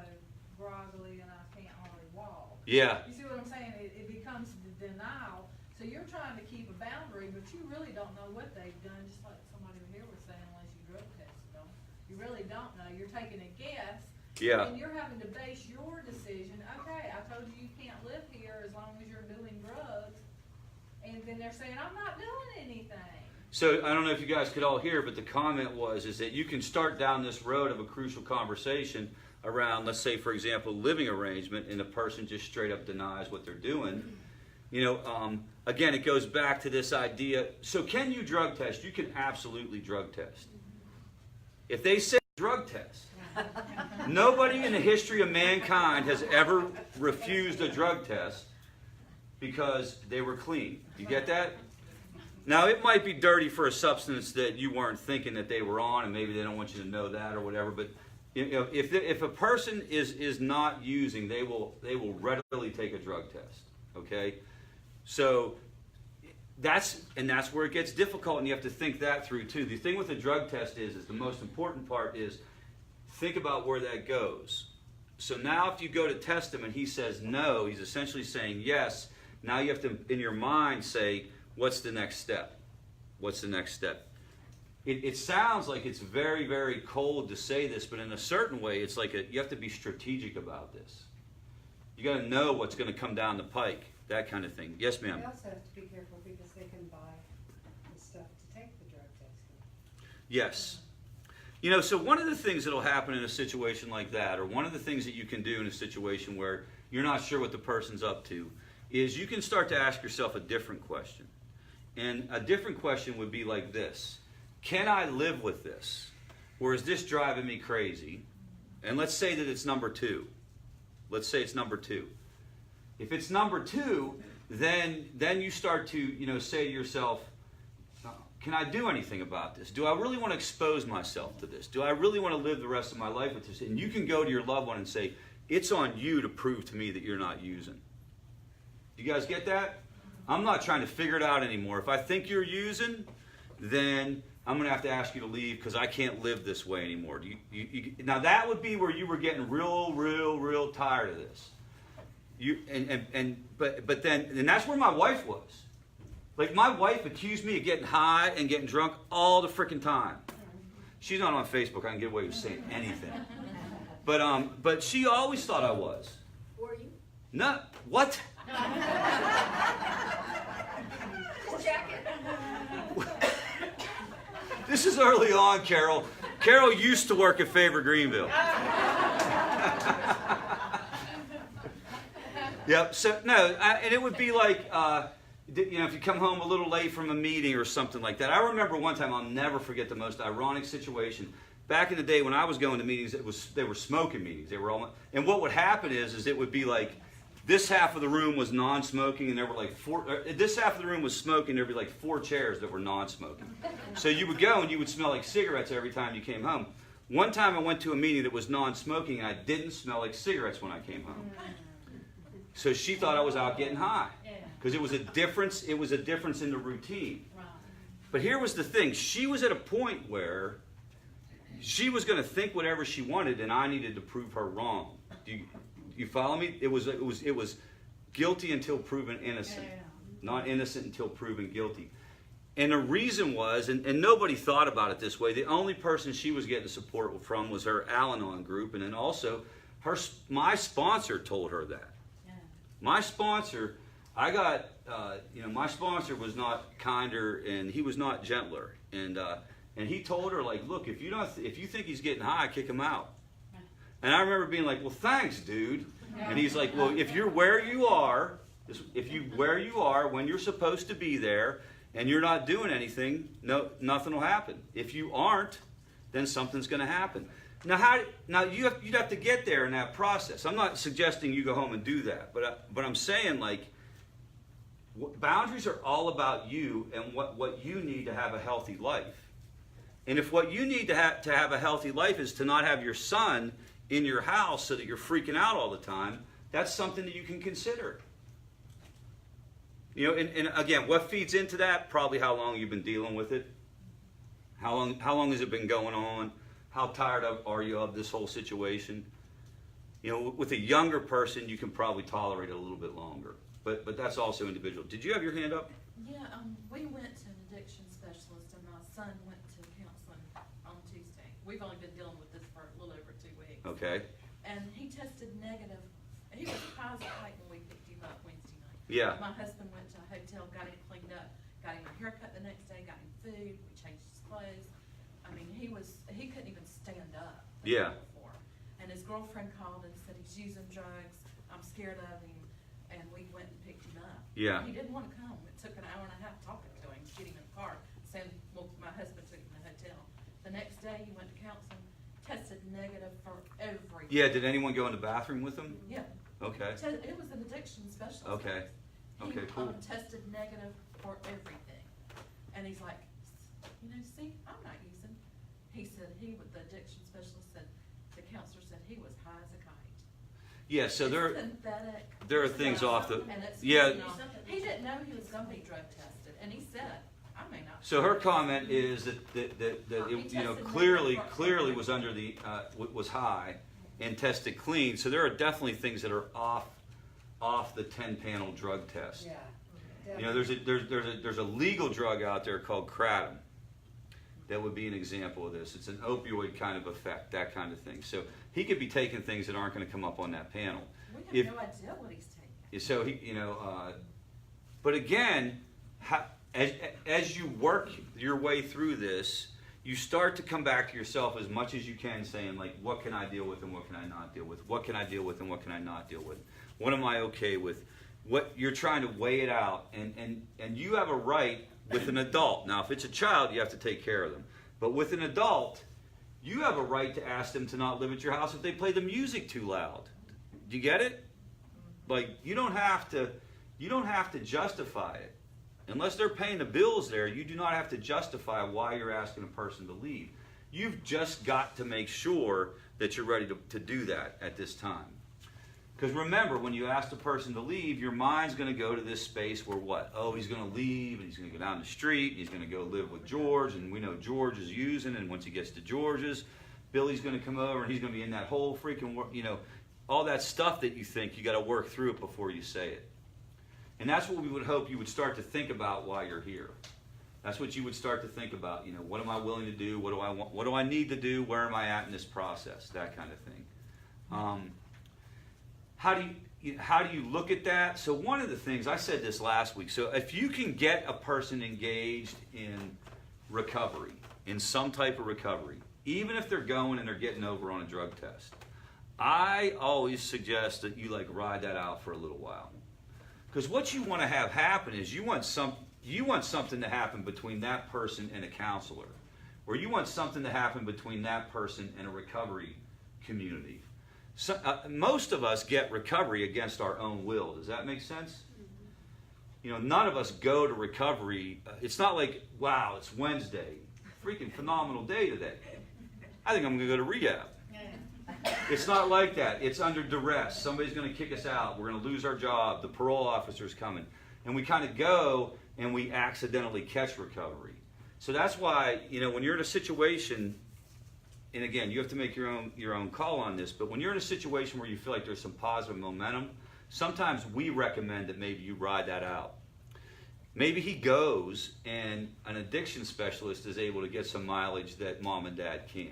groggly and I can't hardly walk. Yeah. You see what I'm saying? It becomes the denial. So you're trying to keep a boundary, but you really don't know what they've done, just like somebody here was saying, unless you drug tested them. You really don't know. You're taking a guess. Yeah. And you're having to base your decision. Okay, I told you you can't live here as long as you're doing drugs. And then they're saying, I'm not doing anything. So I don't know if you guys could all hear, but the comment is that you can start down this road of a crucial conversation around, let's say, for example, living arrangement, and the person just straight up denies what they're doing. Again, it goes back to this idea. So can you drug test? You can absolutely drug test. If they say drug test, nobody in the history of mankind has ever refused a drug test because they were clean. You get that? Now, it might be dirty for a substance that you weren't thinking that they were on, and maybe they don't want you to know that or whatever, but if a person is not using, they will readily take a drug test. Okay? So that's where it gets difficult, and you have to think that through too. The thing with the drug test is the most important part is think about where that goes. So now if you go to test him and he says no, he's essentially saying yes. Now you have to, in your mind, say, what's the next step? What's the next step? it sounds like it's very, very cold to say this, but in a certain way, it's like you have to be strategic about this. You got to know what's going to come down the pike, that kind of thing. Yes, ma'am. They also have to be careful because they can buy the stuff to take the drug testing. Yes. You know, so one of the things that will happen in a situation like that, or one of the things that you can do in a situation where you're not sure what the person's up to, is you can start to ask yourself a different question. And a different question would be like this. Can I live with this? Or is this driving me crazy? And let's say that it's number 2. Let's say it's number 2. If it's number 2, then you start to, you know, say to yourself, can I do anything about this? Do I really want to expose myself to this? Do I really want to live the rest of my life with this? And you can go to your loved one and say, it's on you to prove to me that you're not using. Do you guys get that? I'm not trying to figure it out anymore. If I think you're using, then I'm going to have to ask you to leave because I can't live this way anymore. Now that would be where you were getting real tired of this. But then that's where my wife was. Like my wife accused me of getting high and getting drunk all the freaking time. She's not on Facebook. I can get away with saying anything. But she always thought I was. Were you? No. What? Just checking. This is early on, Carol. Carol used to work at Favor Greenville. Yep. So no, and it would be like, you know, if you come home a little late from a meeting or something like that. I remember one time, I'll never forget the most ironic situation. Back in the day when I was going to meetings, they were smoking meetings. They were all, and what would happen is it would be like, this half of the room was non-smoking, and there were like this half of the room was smoking. There'd be like 4 chairs that were non-smoking. So you would go and you would smell like cigarettes every time you came home. One time I went to a meeting that was non-smoking, and I didn't smell like cigarettes when I came home. So she thought I was out getting high because it was a difference. It was a difference in the routine. But here was the thing: she was at a point where she was going to think whatever she wanted, and I needed to prove her wrong. Do you follow me? It was guilty until proven innocent, not innocent until proven guilty. And the reason was, and nobody thought about it this way, the only person she was getting support from was her Al-Anon group, and then also my sponsor told her that. My sponsor, my sponsor was not kinder, and he was not gentler, and he told her, like, look, if you think he's getting high, kick him out. And I remember being like, well, thanks, dude. And he's like, well, if you're where you are, when you're supposed to be there, and you're not doing anything, nothing will happen. If you aren't, then something's going to happen. Now you'd have to get there in that process. I'm not suggesting you go home and do that, but I'm saying, like, boundaries are all about you and what you need to have a healthy life. And if what you need to have a healthy life is to not have your son in your house so that you're freaking out all the time, that's something that you can consider. You know, and again, what feeds into that? Probably how long you've been dealing with it. How long has it been going on? How tired are you of this whole situation? You know, with a younger person, you can probably tolerate it a little bit longer. But that's also individual. Did you have your hand up? Yeah, we went to an addiction specialist, and my son went to counseling on Tuesday. We've only been dealing with this for a little over 2 weeks. Okay. And he tested negative. He was positive when we picked him up Wednesday night. Yeah. My husband went to a hotel, got him cleaned up, got him a haircut the next day, got him food, we changed his clothes. I mean, he couldn't even stand up. Yeah. Before. And his girlfriend called and said he's using drugs. I'm scared of him. And we went and picked him up. Yeah. He didn't want to come. It took an hour and a half talking to him, get him in the car, saying, well, my husband took him to the hotel. The next day he went to counseling, tested negative for everything. Yeah, did anyone go in the bathroom with him? Yeah. Okay. It was an addiction specialist. Okay. Okay, cool. He tested negative for everything. And he's like, see, I'm not using. He said the addiction specialist said, the counselor said he was high as a kite. Yeah, so there are things off the, and it's yeah. He didn't know he was going to be drug tested, and he said, I may not. So her comment is that it, you know, clearly was under the was high and tested clean. So there are definitely things that are off the 10-panel drug test. Yeah. You know, there's a legal drug out there called kratom that would be an example of this. It's an opioid kind of effect, that kind of thing. So he could be taking things that aren't going to come up on that panel. We have no idea what he's taking. So he, but again, as you work your way through this, you start to come back to yourself as much as you can, saying, like, what can I deal with and what can I not deal with? What can I deal with and what can I not deal with? What am I okay with? What you're trying to weigh it out, and you have a right with an adult. Now, if it's a child, you have to take care of them. But with an adult, you have a right to ask them to not live at your house if they play the music too loud. Do you get it? Like, you don't have to justify it. Unless they're paying the bills there, you do not have to justify why you're asking a person to leave. You've just got to make sure that you're ready to do that at this time. Because remember, when you ask the person to leave, your mind's going to go to this space where what? Oh, he's going to leave, and he's going to go down the street, and he's going to go live with George, and we know George is using, and once he gets to George's, Billy's going to come over, and he's going to be in that whole freaking, all that stuff that you think, you got to work through it before you say it. And that's what we would hope you would start to think about while you're here. That's what you would start to think about. What am I willing to do? What do I want? What do I need to do? Where am I at in this process? That kind of thing. How do you look at that? So one of the things, I said this last week, so if you can get a person engaged in recovery, in some type of recovery, even if they're going and they're getting over on a drug test, I always suggest that you ride that out for a little while. Because what you want to have happen is you want something to happen between that person and a counselor, or you want something to happen between that person and a recovery community. So, most of us get recovery against our own will. Does that make sense? None of us go to recovery. It's not like, wow, it's Wednesday. Freaking phenomenal day today. I think I'm going to go to rehab. It's not like that. It's under duress. Somebody's going to kick us out. We're going to lose our job. The parole officer's coming. And we kind of go and we accidentally catch recovery. So that's why, when you're in a situation, and again, you have to make your own call on this, but when you're in a situation where you feel like there's some positive momentum, sometimes we recommend that maybe you ride that out. Maybe he goes and an addiction specialist is able to get some mileage that mom and dad can't.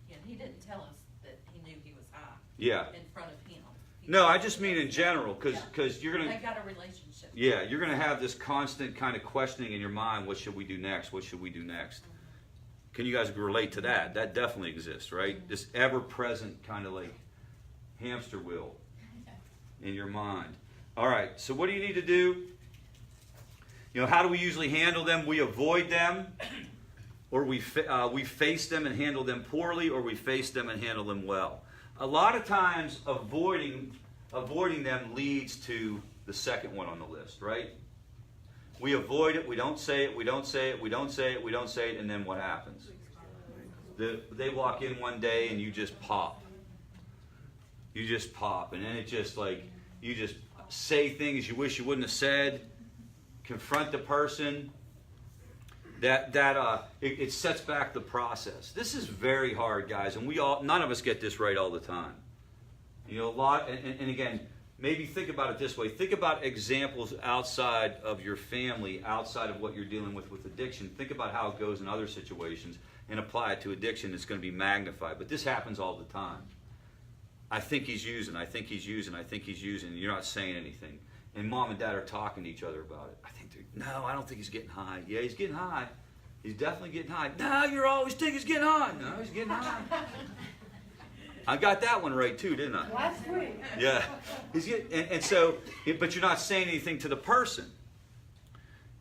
Yeah, he didn't tell us that he knew he was high. Yeah. In front of him. No, I just mean in general, because you're going to... They got a relationship. Yeah, you're going to have this constant kind of questioning in your mind, what should we do next? What should we do next? Can you guys relate to that? That definitely exists, right? This ever-present kind of like hamster wheel in your mind. All right, so what do you need to do? How do we usually handle them? We avoid them, or we face them and handle them poorly, or we face them and handle them well. A lot of times, avoiding them leads to the second one on the list, right? We avoid it, we don't say it, we don't say it, we don't say it, we don't say it, and then what happens? They walk in one day and you just pop. You just pop, and then it just you just say things you wish you wouldn't have said, confront the person. It sets back the process. This is very hard, guys, and none of us get this right all the time. And again, maybe think about it this way. Think about examples outside of your family, outside of what you're dealing with addiction. Think about how it goes in other situations and apply it to addiction. It's going to be magnified. But this happens all the time. I think he's using, I think he's using, I think he's using, and you're not saying anything. And mom and dad are talking to each other about it. No, I don't think he's getting high. Yeah, he's getting high. He's definitely getting high. No, you always think he's getting high. No, he's getting high. I got that one right too, didn't I? Last week. Yeah. But you're not saying anything to the person.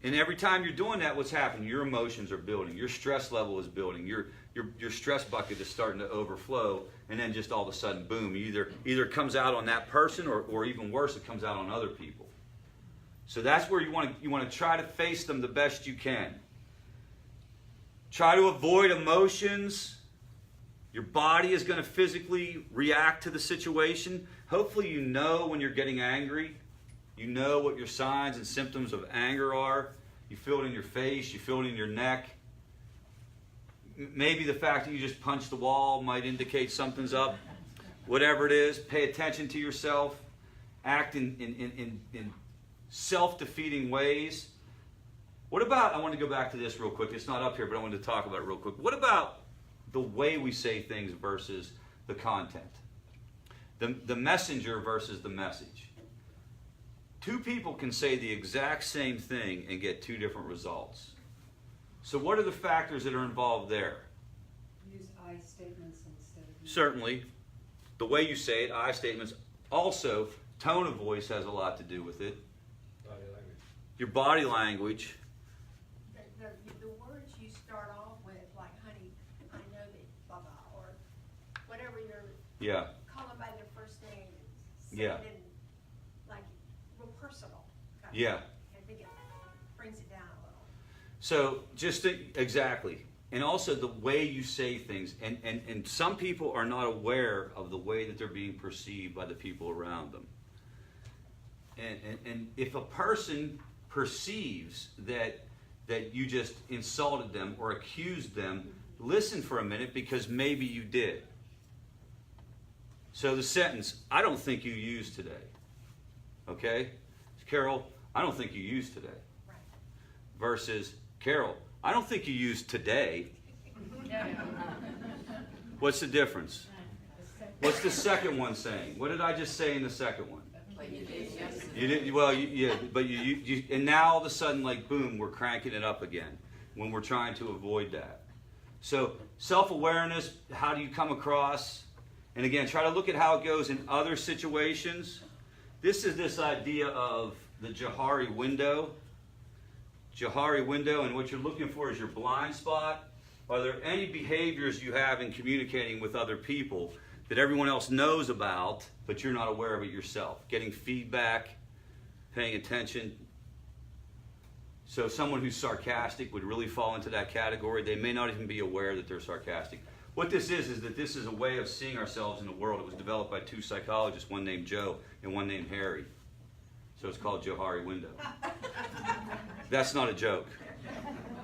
And every time you're doing that, what's happening? Your emotions are building. Your stress level is building. Your stress bucket is starting to overflow. And then just all of a sudden, boom, either comes out on that person or even worse, it comes out on other people. So that's where you want to try to face them the best you can. Try to avoid emotions. Your body is going to physically react to the situation. Hopefully you know when you're getting angry. You know what your signs and symptoms of anger are. You feel it in your face. You feel it in your neck. Maybe the fact that you just punched the wall might indicate something's up. Whatever it is, pay attention to yourself. Act in self-defeating ways. What about, I want to go back to this real quick. It's not up here, but I wanted to talk about it real quick. What about the way we say things versus the content? The messenger versus the message. Two people can say the exact same thing and get two different results. So what are the factors that are involved there? Use I statements instead of. Certainly, the way you say it, I statements. Also, tone of voice has a lot to do with it. Body language. Your body language. The words you start off with, like, honey, I know that, blah, blah, or whatever you're. Yeah. Call them by their first name. Yeah. Say it in, like, real personal. kind of Yeah. thing. I think it brings it down a little. So just exactly. And also the way you say things. And some people are not aware of the way that they're being perceived by the people around them. And if a person perceives that you just insulted them or accused them, listen for a minute, because maybe you did. So the sentence, I don't think you used today. Okay? Carol, I don't think you used today. Right. Versus, Carol, I don't think you used today. What's the difference? What's the second one saying? What did I just say in the second one? You did well, yeah, but you and now all of a sudden, like, boom, we're cranking it up again when we're trying to avoid that. So self-awareness, how do you come across? And again, try to look at how it goes in other situations. This is this idea of the Johari window. Johari window, and what you're looking for is your blind spot. Are there any behaviors you have in communicating with other people that everyone else knows about, but you're not aware of it yourself? Getting feedback, paying attention. So someone who's sarcastic would really fall into that category. They may not even be aware that they're sarcastic. What this is that this is a way of seeing ourselves in the world. It was developed by two psychologists, one named Joe and one named Harry. So it's called Johari window. That's not a joke.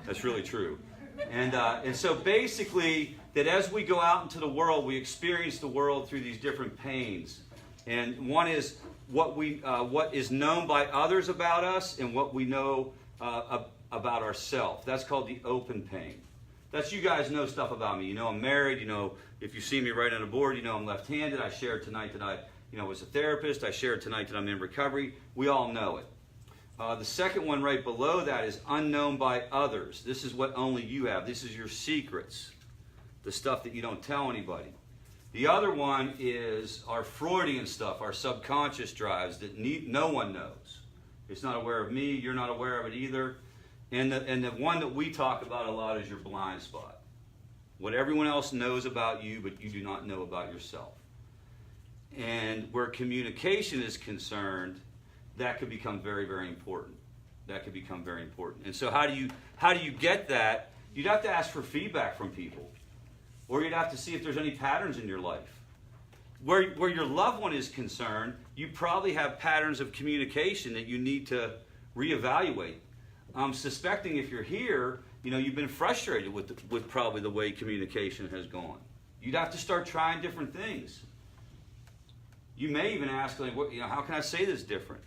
That's really true. And so basically, that as we go out into the world, we experience the world through these different panes. And one is what is known by others about us, and what we know about ourselves. That's called the open pane. That's, you guys know stuff about me. You know I'm married. You know, if you see me right on a board, you know I'm left-handed. I shared tonight that I was a therapist. I shared tonight that I'm in recovery. We all know it. The second one right below that is unknown by others. This is what only you have. This is your secrets, the stuff that you don't tell anybody. The other one is our Freudian stuff, our subconscious drives that no one knows. It's not aware of me. You're not aware of it either. And the one that we talk about a lot is your blind spot. What everyone else knows about you, but you do not know about yourself. And where communication is concerned, that could become very, very important. That could become very important. And so how do you get that? You'd have to ask for feedback from people. Or you'd have to see if there's any patterns in your life. Where your loved one is concerned, you probably have patterns of communication that you need to reevaluate. I'm suspecting if you're here, you've been frustrated with probably the way communication has gone. You'd have to start trying different things. You may even ask, how can I say this different?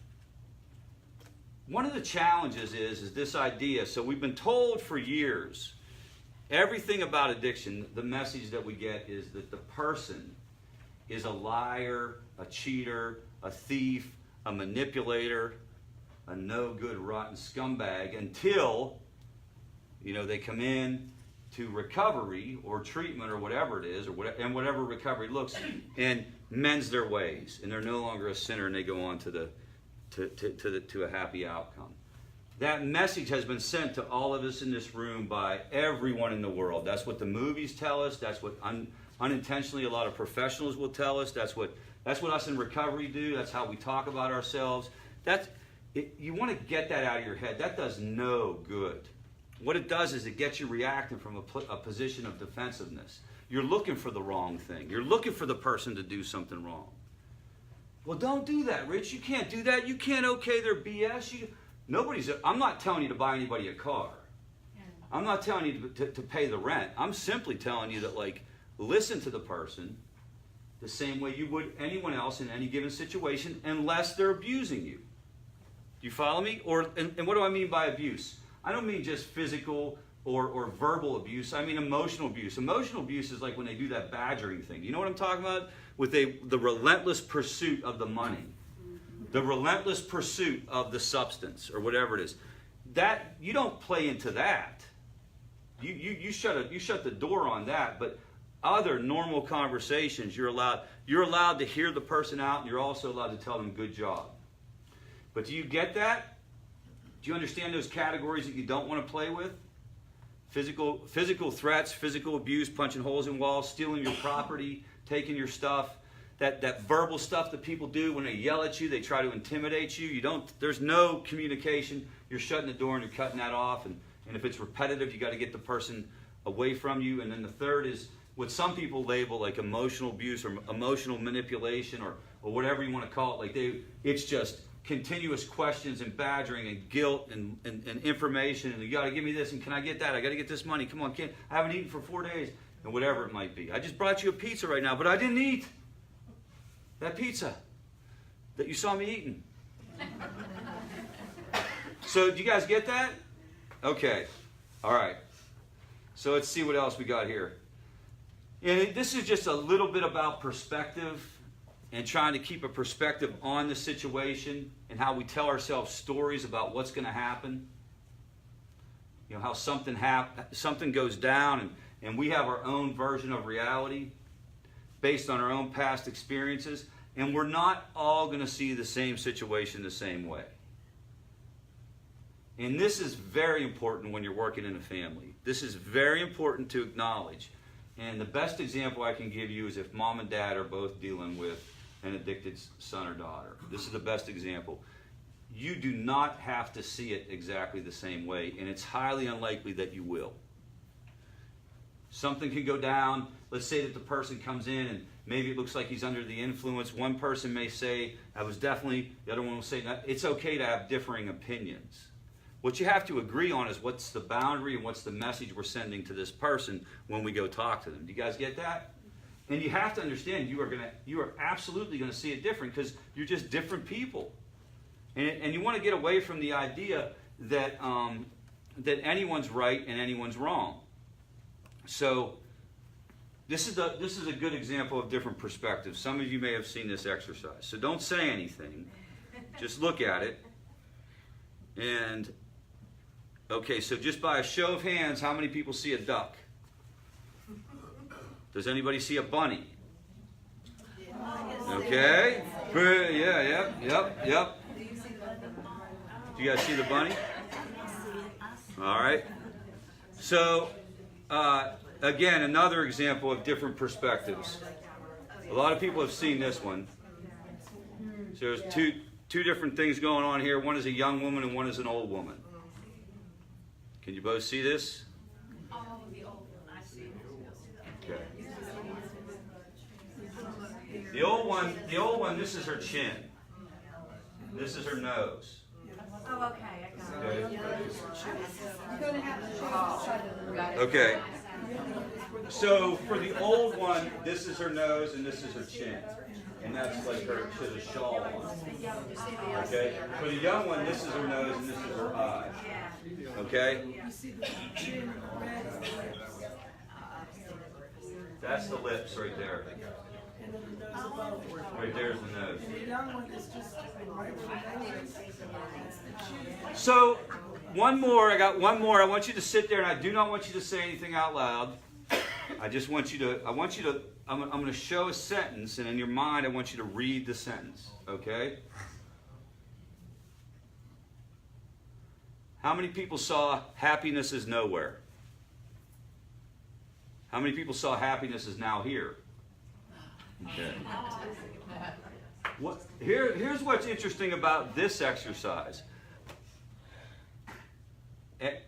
One of the challenges is this idea. So we've been told for years, everything about addiction, the message that we get is that the person is a liar, a cheater, a thief, a manipulator, a no-good, rotten scumbag, until, they come in to recovery or treatment or whatever it is, and whatever recovery looks, and mends their ways, and they're no longer a sinner, and they go on to a happy outcome. That message has been sent to all of us in this room by everyone in the world. That's what the movies tell us. That's what unintentionally a lot of professionals will tell us. That's what us in recovery do. That's how we talk about ourselves. You want to get that out of your head. That does no good. What it does is it gets you reacting from a position of defensiveness. You're looking for the wrong thing. You're looking for the person to do something wrong. Well, don't do that, Rich. You can't do that. You can't okay their BS. I'm not telling you to buy anybody a car. I'm not telling you to pay the rent. I'm simply telling you that, listen to the person the same way you would anyone else in any given situation, unless they're abusing you. Do you follow me? And what do I mean by abuse? I don't mean just physical or verbal abuse. I mean emotional abuse. Emotional abuse is like when they do that badgering thing. You know what I'm talking about? With the relentless pursuit of the money, the relentless pursuit of the substance or whatever it is. That you don't play into that. You shut the door on that. But other normal conversations, you're allowed to hear the person out, and you're also allowed to tell them good job. But do you get that? Do you understand those categories that you don't want to play with? Physical threats, physical abuse, punching holes in walls, stealing your property, taking your stuff, that verbal stuff that people do when they yell at you, they try to intimidate you. There's no communication. You're shutting the door and you're cutting that off. And if it's repetitive, you got to get the person away from you. And then the third is what some people label like emotional abuse or emotional manipulation or whatever you want to call it. Like it's just continuous questions and badgering and guilt and information, and you got to give me this, and can I get that? I got to get this money. Come on, I haven't eaten for 4 days, and whatever it might be. I just brought you a pizza right now, but I didn't eat that pizza that you saw me eating. So do you guys get that? Okay. All right. So let's see what else we got here. And this is just a little bit about perspective and trying to keep a perspective on the situation and how we tell ourselves stories about what's going to happen. You know, how something goes down and we have our own version of reality based on our own past experiences, and we're not all going to see the same situation the same way. And this is very important when you're working in a family. This is very important to acknowledge. And the best example I can give you is if mom and dad are both dealing with an addicted son or daughter. This is the best example. You do not have to see it exactly the same way, and it's highly unlikely that you will. Something can go down. Let's say that the person comes in and maybe it looks like he's under the influence. One person may say, I was definitely, the other one will say, no. It's okay to have differing opinions. What you have to agree on is what's the boundary and what's the message we're sending to this person when we go talk to them. Do you guys get that? And you have to understand you are absolutely going to see it different because you're just different people. And you want to get away from the idea that anyone's right and anyone's wrong. So this is a good example of different perspectives. Some of you may have seen this exercise. So don't say anything. Just look at it. And okay, so just by a show of hands, how many people see a duck? Does anybody see a bunny? Okay. Yeah, yep. Do you guys see the bunny? All right. So, again, another example of different perspectives. A lot of people have seen this one. So there's two different things going on here. One is a young woman and one is an old woman. Can you both see this? Okay. The old one, this is her chin. This is her nose. Oh, okay, I got it. Okay. So for the old one, this is her nose and this is her chin. And that's like her, she has a shawl on. Okay? For the young one, this is her nose and this is her eye. Okay? That's the lips right there. Right there's the nose. So, one more. I got one more. I want you to sit there, and I do not want you to say anything out loud. I just want you to, I'm going to show a sentence, and in your mind, I want you to read the sentence. Okay? How many people saw happiness is nowhere? How many people saw happiness is now here? Okay. Here's what's interesting about this exercise.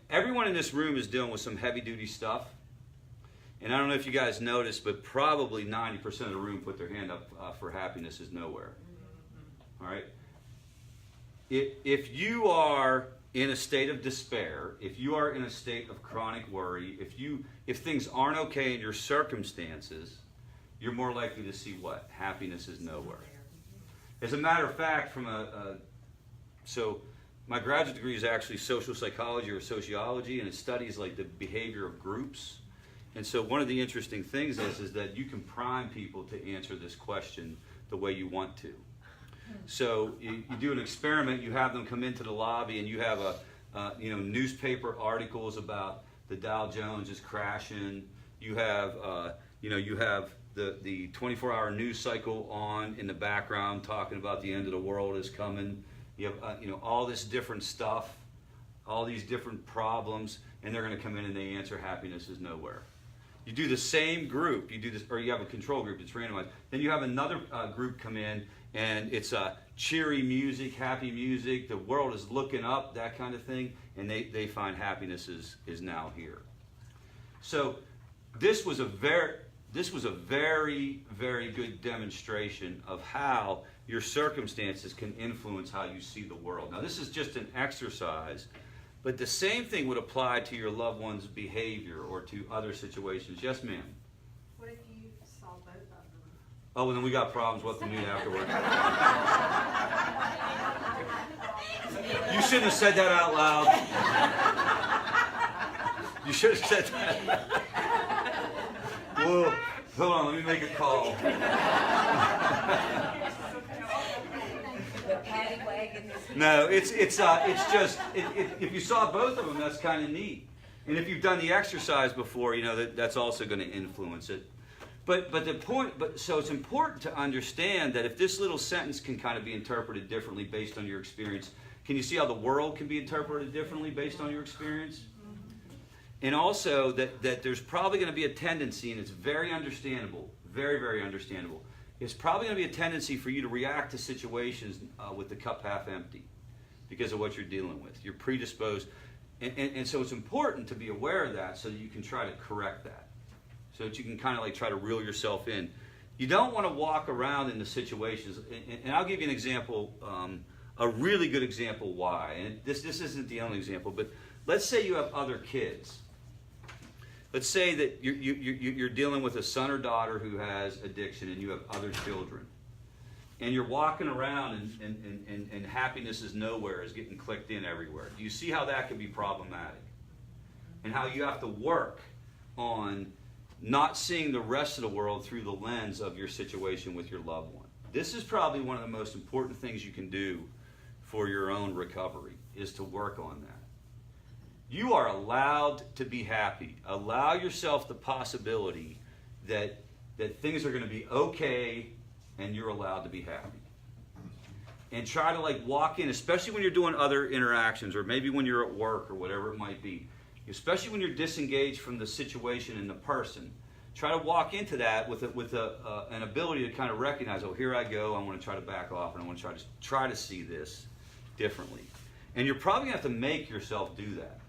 Everyone in this room is dealing with some heavy-duty stuff. And I don't know if you guys noticed, but probably 90% of the room put their hand up for happiness is nowhere. All right? If you are in a state of despair, if you are in a state of chronic worry, if things aren't okay in your circumstances, you're more likely to see what? Happiness is nowhere. As a matter of fact, so my graduate degree is actually social psychology or sociology, and it studies like the behavior of groups. And so one of the interesting things is that you can prime people to answer this question the way you want to. So you do an experiment, you have them come into the lobby, and you have newspaper articles about the Dow Jones is crashing. You have the 24-hour news cycle on in the background talking about the end of the world is coming. You have all this different stuff, all these different problems, and they're going to come in and they answer happiness is nowhere. You do the same group, you do this, or you have a control group that's randomized. Then you have another group come in, and it's cheery music, happy music, the world is looking up, that kind of thing, and they find happiness is now here. So this was a very, very good demonstration of how your circumstances can influence how you see the world. Now, this is just an exercise, but the same thing would apply to your loved one's behavior or to other situations. Yes, ma'am? What if you saw both of them? Oh, well, then we got problems. What to meet afterwards? You shouldn't have said that out loud. You should have said that. Whoa, hold on, let me make a call. The paddy wagon is. No, it's just if you saw both of them, that's kind of neat. And if you've done the exercise before, that's also going to influence it. But so it's important to understand that if this little sentence can kind of be interpreted differently based on your experience, can you see how the world can be interpreted differently based on your experience? And also that there's probably going to be a tendency, and it's very understandable, very, very understandable. It's probably going to be a tendency for you to react to situations with the cup half empty because of what you're dealing with. You're predisposed. And so it's important to be aware of that so that you can try to correct that. So that you can kind of like try to reel yourself in. You don't want to walk around in the situations. And I'll give you an example, a really good example why. And this isn't the only example, but let's say you have other kids. Let's say that you're dealing with a son or daughter who has addiction and you have other children. And you're walking around and happiness is nowhere, is getting clicked in everywhere. Do you see how that can be problematic? And how you have to work on not seeing the rest of the world through the lens of your situation with your loved one. This is probably one of the most important things you can do for your own recovery, is to work on that. You are allowed to be happy. Allow yourself the possibility that things are going to be okay and you're allowed to be happy. And try to walk in, especially when you're doing other interactions or maybe when you're at work or whatever it might be, especially when you're disengaged from the situation and the person. Try to walk into that with an ability to kind of recognize, oh, here I go, I want to try to back off and I want to try to see this differently. And you're probably going to have to make yourself do that.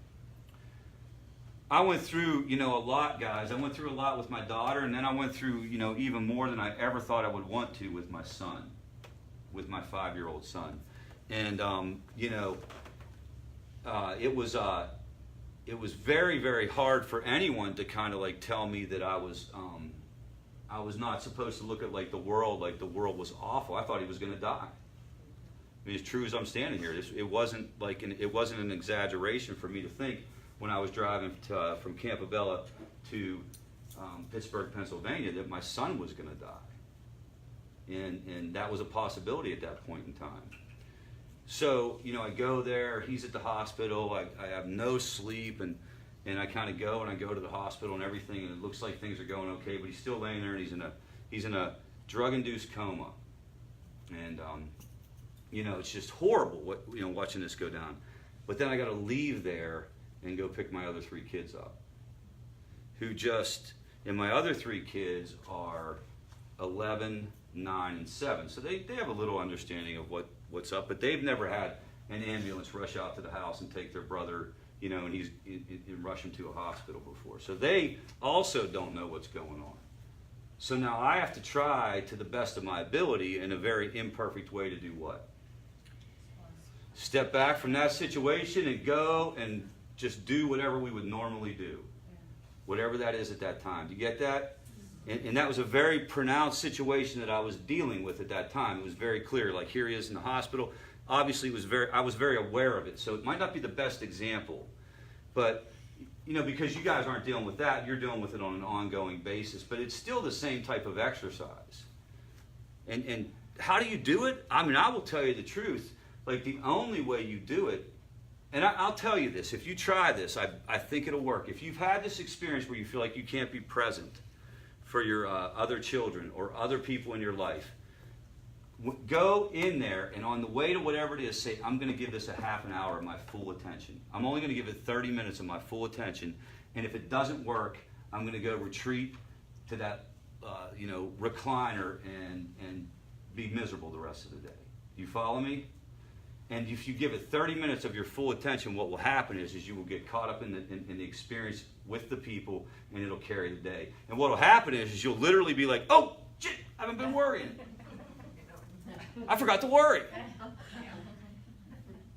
I went through, a lot, guys. I went through a lot with my daughter, and then I went through, even more than I ever thought I would want to with my son, with my 5-year-old son. And, it was very, very hard for anyone to kind of tell me that I was not supposed to look at the world like the world was awful. I thought he was going to die. I mean, as true as I'm standing here, it wasn't an exaggeration for me to think when I was driving from Campobello to Pittsburgh, Pennsylvania, that my son was going to die. And that was a possibility at that point in time. So, I go there, he's at the hospital, I have no sleep, and I kind of go to the hospital and everything, and it looks like things are going okay, but he's still laying there, and he's in a drug-induced coma. And, it's just horrible, watching this go down. But then I got to leave there and go pick my other 3 kids up. And my other 3 kids are 11, 9, and 7. So they have a little understanding of what's up, but they've never had an ambulance rush out to the house and take their brother, and rush him to a hospital before. So they also don't know what's going on. So now I have to try to the best of my ability in a very imperfect way to do what? Step back from that situation and go and just do whatever we would normally do. Whatever that is at that time. Do you get that? And that was a very pronounced situation that I was dealing with at that time. It was very clear. Here he is in the hospital. obviously I was very aware of it, so it might not be the best example, but because you guys aren't dealing with that, you're dealing with it on an ongoing basis, but it's still the same type of exercise. And how do you do it? I mean, I will tell you the truth. Like, the only way you do it, and I'll tell you this, if you try this, I think it'll work. If you've had this experience where you feel like you can't be present for your other children or other people in your life, go in there, and on the way to whatever it is, say, I'm going to give this a half an hour of my full attention. I'm only going to give it 30 minutes of my full attention, and if it doesn't work, I'm going to go retreat to that recliner and be miserable the rest of the day. You follow me? And if you give it 30 minutes of your full attention, what will happen is you will get caught up in the experience with the people, and it'll carry the day. And what will happen is you'll literally be like, oh, shit, I haven't been worrying. I forgot to worry.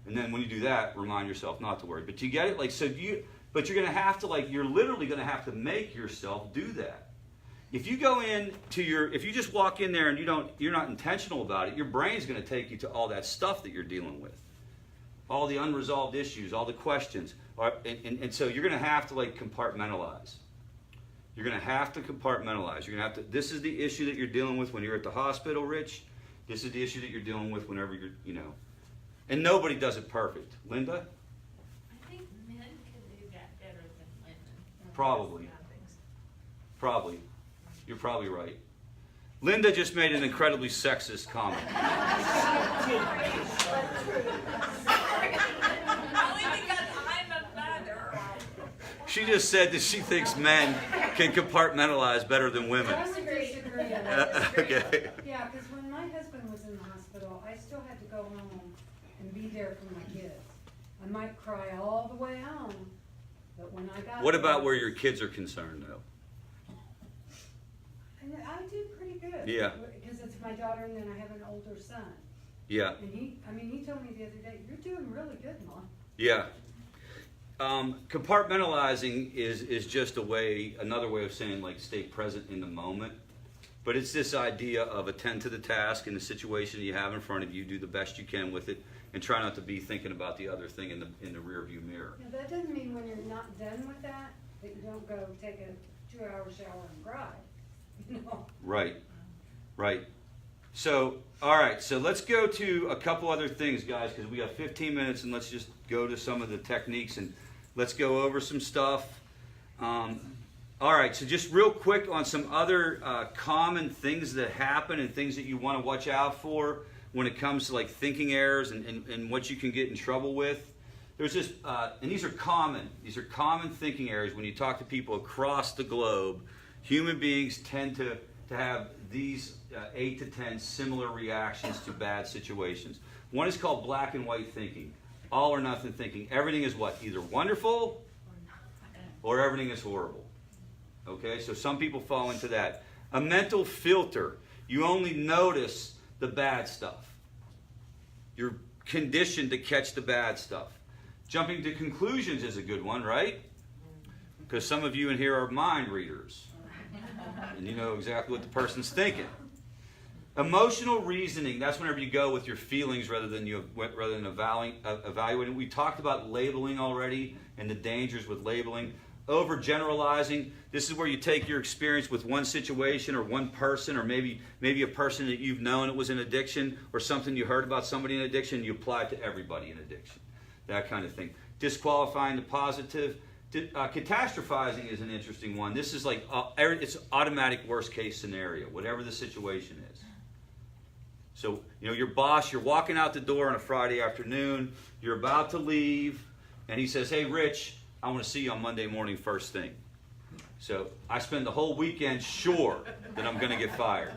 And then when you do that, remind yourself not to worry. But you get it? But you're going to have to, you're literally going to have to make yourself do that. If you go if you just walk in there and you're not intentional about it, your brain's going to take you to all that stuff that you're dealing with. All the unresolved issues, all the questions. And so you're going to have to compartmentalize. You're going to have to compartmentalize. You're going to have to, this is the issue that you're dealing with when you're at the hospital, Rich. This is the issue that you're dealing with whenever you're, and nobody does it perfect. Linda? I think men can do that better than women. Probably. Probably. You're probably right. Linda just made an incredibly sexist comment. Only because I'm a mother. She just said that she thinks men can compartmentalize better than women. I would disagree on that. Okay. Yeah, because when my husband was in the hospital, I still had to go home and be there for my kids. I might cry all the way home, but when I got What about where your kids are concerned, though? And I do pretty good. Yeah. Because it's my daughter and then I have an older son. Yeah. And he told me the other day, you're doing really good, Mom. Yeah. Compartmentalizing is just another way of saying stay present in the moment. But it's this idea of attend to the task and the situation you have in front of you, do the best you can with it, and try not to be thinking about the other thing in the rear view mirror. Now, that doesn't mean when you're not done with that you don't go take a 2-hour shower and cry. Right. So, all right, so let's go to a couple other things, guys, because we got 15 minutes, and let's just go to some of the techniques, and let's go over some stuff. All right, so just real quick on some other common things that happen and things that you want to watch out for when it comes to thinking errors and what you can get in trouble with. There's just, and these are common thinking errors when you talk to people across the globe. Human beings tend to have these 8 to 10 similar reactions to bad situations. One is called black and white thinking, all or nothing thinking. Everything is what? Either wonderful or everything is horrible. Okay, so some people fall into that. A mental filter. You only notice the bad stuff. You're conditioned to catch the bad stuff. Jumping to conclusions is a good one, right? Because some of you in here are mind readers. And you know exactly what the person's thinking. Emotional reasoning, that's whenever you go with your feelings rather than evaluating. We talked about labeling already and the dangers with labeling. Overgeneralizing, this is where you take your experience with one situation or one person, or maybe a person that you've known that was in addiction, or something you heard about somebody in addiction, you apply it to everybody in addiction. That kind of thing. Disqualifying the positive. Catastrophizing is an interesting one. This is it's automatic worst case scenario, whatever the situation is. So, your boss, you're walking out the door on a Friday afternoon, you're about to leave, and he says, hey, Rich, I want to see you on Monday morning first thing. So I spend the whole weekend sure that I'm going to get fired.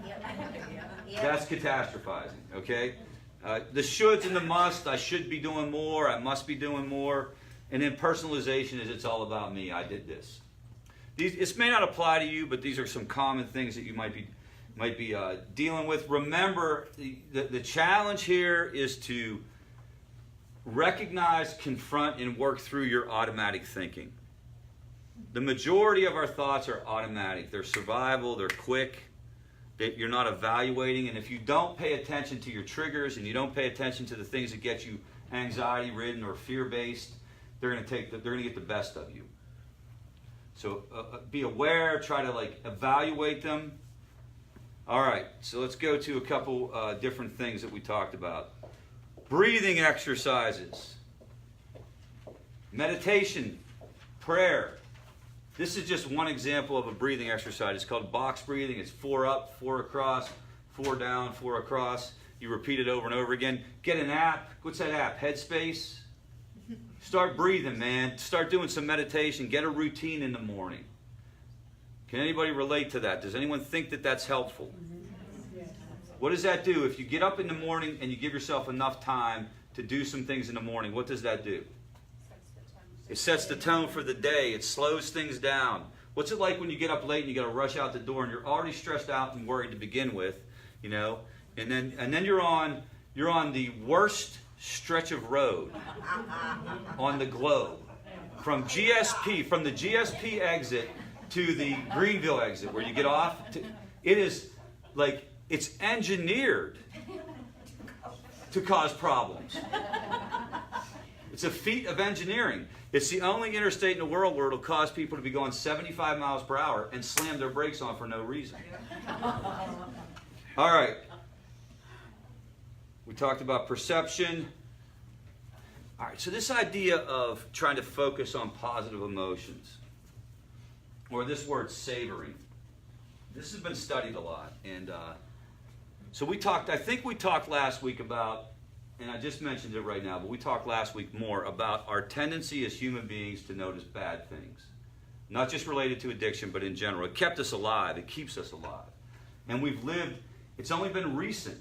That's catastrophizing, okay? The shoulds and the must, I should be doing more, I must be doing more. And then personalization is it's all about me, I did this. This may not apply to you, but these are some common things that you might be dealing with. Remember, the challenge here is to recognize, confront, and work through your automatic thinking. The majority of our thoughts are automatic. They're survival, they're quick, that you're not evaluating. And if you don't pay attention to your triggers and you don't pay attention to the things that get you anxiety ridden or fear based, they're going to get the best of you. So be aware, try to like evaluate them. All right, so let's go to a couple different things that we talked about. Breathing exercises, meditation, prayer. This is just one example of a breathing exercise. It's called box breathing. It's 4 up, 4 across, 4 down, 4 across. You repeat it over and over again. Get an app. What's that app? Headspace? Start breathing, man. Start doing some meditation. Get a routine in the morning. Can anybody relate to that? Does anyone think that that's helpful? What does that do? If you get up in the morning and you give yourself enough time to do some things in the morning, what does that do? It sets the tone for the day. It slows things down. What's it like when you get up late and you got to rush out the door and you're already stressed out and worried to begin with, you know? And then you're on the worst stretch of road on the globe, from the GSP exit to the Greenville exit where you get off. It is like it's engineered to cause problems. It's a feat of engineering. It's the only interstate in the world where it'll cause people to be going 75 miles per hour and slam their brakes on for no reason. All right. We talked about perception. All right, so this idea of trying to focus on positive emotions, or this word savoring, this has been studied a lot. And so I think we talked last week about, and I just mentioned it right now, but we talked last week more about our tendency as human beings to notice bad things. Not just related to addiction, but in general. It kept us alive. It keeps us alive. And we've lived, it's only been recent.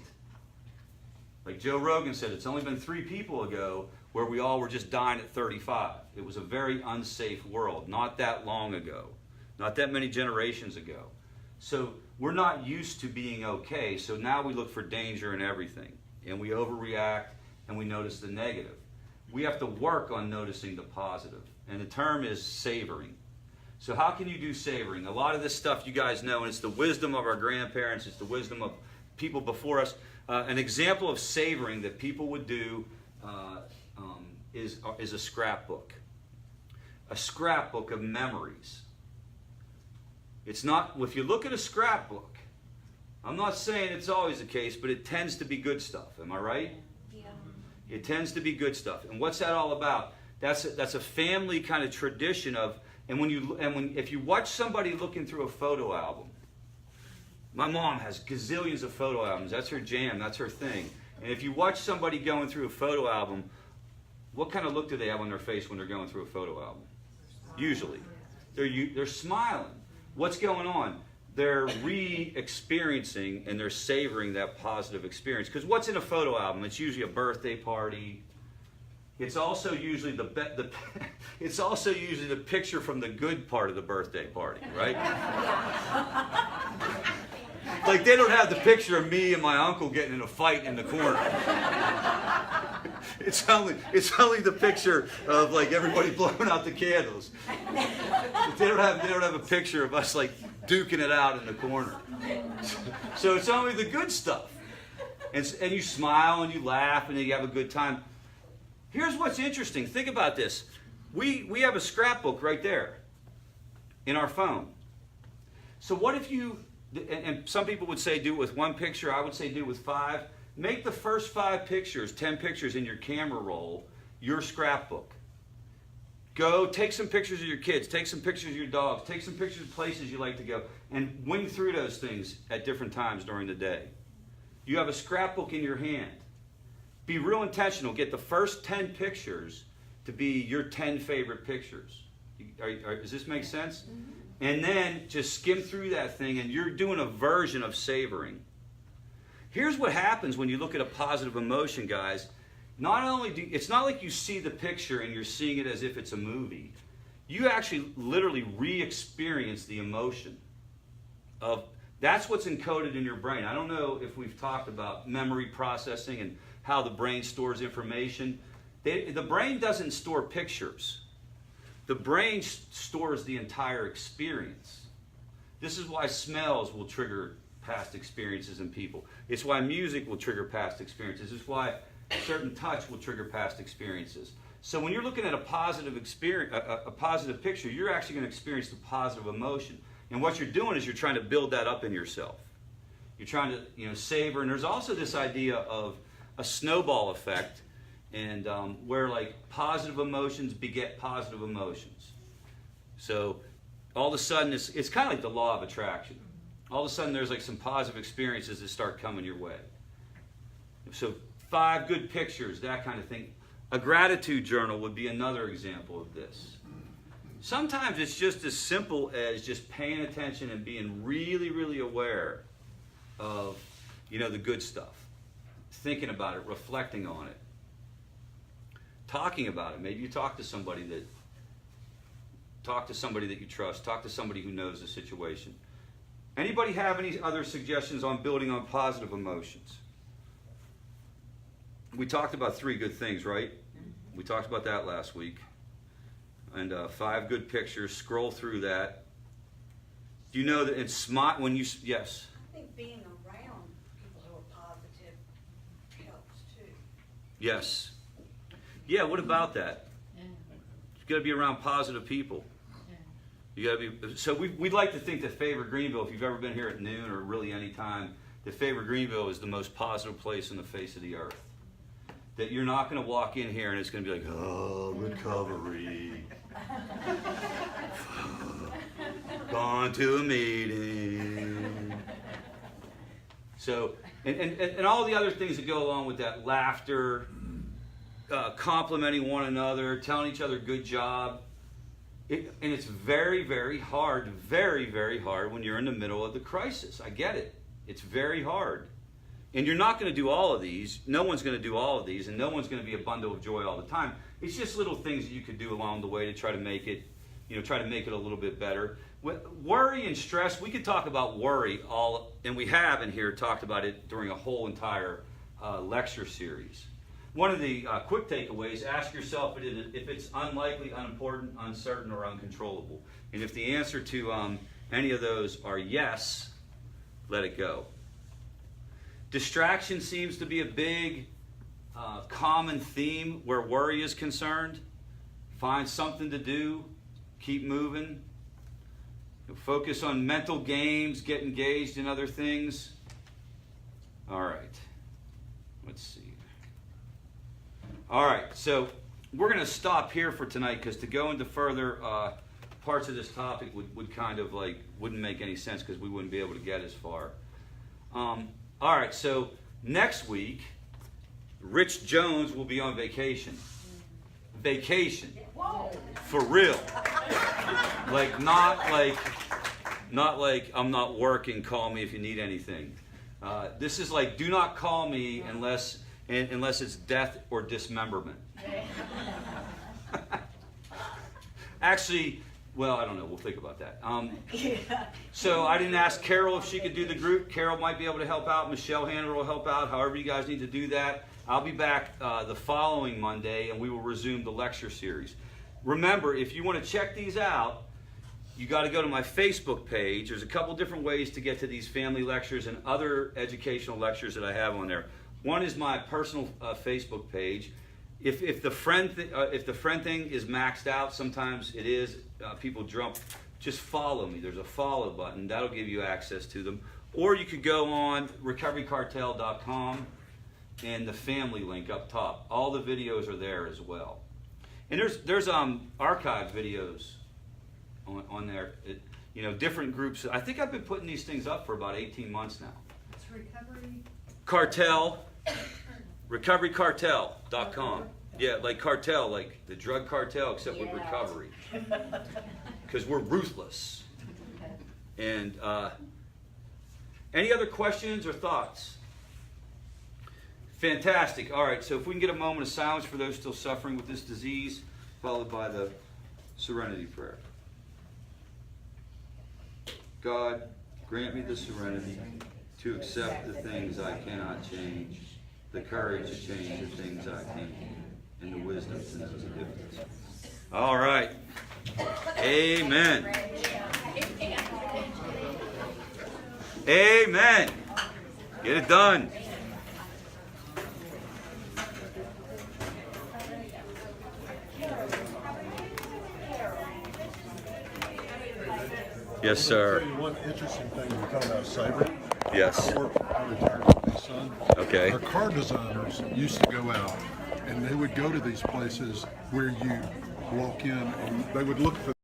Like Joe Rogan said, it's only been 3 people ago where we all were just dying at 35. It was a very unsafe world, not that long ago. Not that many generations ago. So we're not used to being okay, so now we look for danger in everything. And we overreact, and we notice the negative. We have to work on noticing the positive. And the term is savoring. So how can you do savoring? A lot of this stuff you guys know, and it's the wisdom of our grandparents, it's the wisdom of people before us. An example of savoring that people would do is a scrapbook. A scrapbook of memories. It's not, if you look at a scrapbook, I'm not saying it's always the case, but it tends to be good stuff. Am I right? Yeah. It tends to be good stuff. And what's that all about? That's a family kind of tradition of, if you watch somebody looking through a photo album, my mom has gazillions of photo albums. That's her jam. That's her thing. And if you watch somebody going through a photo album, what kind of look do they have on their face when they're going through a photo album? Usually. They're smiling. What's going on? They're re-experiencing and they're savoring that positive experience. Because what's in a photo album? It's usually a birthday party. It's also usually it's also usually the picture from the good part of the birthday party, right? Like they don't have the picture of me and my uncle getting in a fight in the corner. It's only the picture of like everybody blowing out the candles. They don't have a picture of us like duking it out in the corner. So it's only the good stuff. And you smile and you laugh and you have a good time. Here's what's interesting. Think about this. We have a scrapbook right there in our phone. So what if you, and some people would say do it with 1 picture, I would say do it with 5. Make the first 5 pictures, 10 pictures in your camera roll, your scrapbook. Go take some pictures of your kids, take some pictures of your dogs, take some pictures of places you like to go, and wing through those things at different times during the day. You have a scrapbook in your hand. Be real intentional. Get the first 10 pictures to be your 10 favorite pictures. Does this make sense? Mm-hmm. And then just skim through that thing, and you're doing a version of savoring. Here's what happens when you look at a positive emotion, guys. It's not like you see the picture and you're seeing it as if it's a movie. You actually literally re-experience the emotion of, that's what's encoded in your brain. I don't know if we've talked about memory processing and how the brain stores information. The brain doesn't store pictures. The brain stores the entire experience. This is why smells will trigger past experiences in people. It's why music will trigger past experiences. It's why certain touch will trigger past experiences. So when you're looking at a positive experience, a positive picture, you're actually going to experience the positive emotion. And what you're doing is you're trying to build that up in yourself. You're trying to, savor. And there's also this idea of a snowball effect, and where like positive emotions beget positive emotions. So all of a sudden, it's kind of like the law of attraction. All of a sudden, there's like some positive experiences that start coming your way. So 5 good pictures, that kind of thing. A gratitude journal would be another example of this. Sometimes it's just as simple as just paying attention and being really, really aware of, the good stuff. Thinking about it, reflecting on it. Talking about it. Maybe you talk to somebody that you trust. Talk to somebody who knows the situation. Anybody have any other suggestions on building on positive emotions? We talked about 3 good things, right? We talked about that last week. And 5 good pictures. Scroll through that. Do you know that it's smart when you... Yes? I think being around people who are positive helps too. Yes. Yeah, what about that? You've got to be around positive people. You got to be. So we'd like to think that Favor Greenville, if you've ever been here at noon or really any time, that Favor Greenville is the most positive place on the face of the earth. That you're not going to walk in here and it's going to be like, oh, recovery. Gone to a meeting. So, and all the other things that go along with that, laughter, complimenting one another, telling each other good job. And it's very, very hard when you're in the middle of the crisis. I get it. It's very hard. And you're not going to do all of these. No one's going to do all of these, and no one's going to be a bundle of joy all the time. It's just little things that you could do along the way to try to make it, a little bit better. Worry and stress, we could talk about worry and we have in here talked about it during a whole entire lecture series. One of the quick takeaways, ask yourself if it's unlikely, unimportant, uncertain, or uncontrollable. And if the answer to any of those are yes, let it go. Distraction seems to be a big common theme where worry is concerned. Find something to do. Keep moving. Focus on mental games. Get engaged in other things. All right. Let's see. All right. So we're going to stop here for tonight because to go into further parts of this topic would kind of wouldn't make any sense because we wouldn't be able to get as far. All right, so next week, Rich Jones will be on vacation. Vacation. Whoa. For real. Not like I'm not working, call me if you need anything. This is like, do not call me unless it's death or dismemberment. Actually, well, I don't know. We'll think about that. So I didn't ask Carol if she could do the group. Carol might be able to help out. Michelle Hanner will help out. However you guys need to do that. I'll be back the following Monday, and we will resume the lecture series. Remember, if you want to check these out, you got to go to my Facebook page. There's a couple different ways to get to these family lectures and other educational lectures that I have on there. One is my personal Facebook page. If the friend thing is maxed out, sometimes it is. People jump. Just follow me. There's a follow button. That'll give you access to them. Or you could go on recoverycartel.com and the family link up top. All the videos are there as well. And there's archive videos on there. Different groups. I think I've been putting these things up for about 18 months now. It's recovery. Cartel. recoverycartel.com. Yeah, like cartel, like the drug cartel, except with recovery. Because we're ruthless. And any other questions or thoughts? Fantastic. All right, so if we can get a moment of silence for those still suffering with this disease, followed by the serenity prayer. God, grant me the serenity to accept the things I cannot change, the courage to change the things I can, and the wisdom to know the difference. All right. Amen. Amen. Get it done. Yes, sir. I'll tell you one interesting thing, you're talking about cyber. Yes. I retired with my son. Okay. Our car designers used to go out, and they would go to these places where you walk in, and they would look for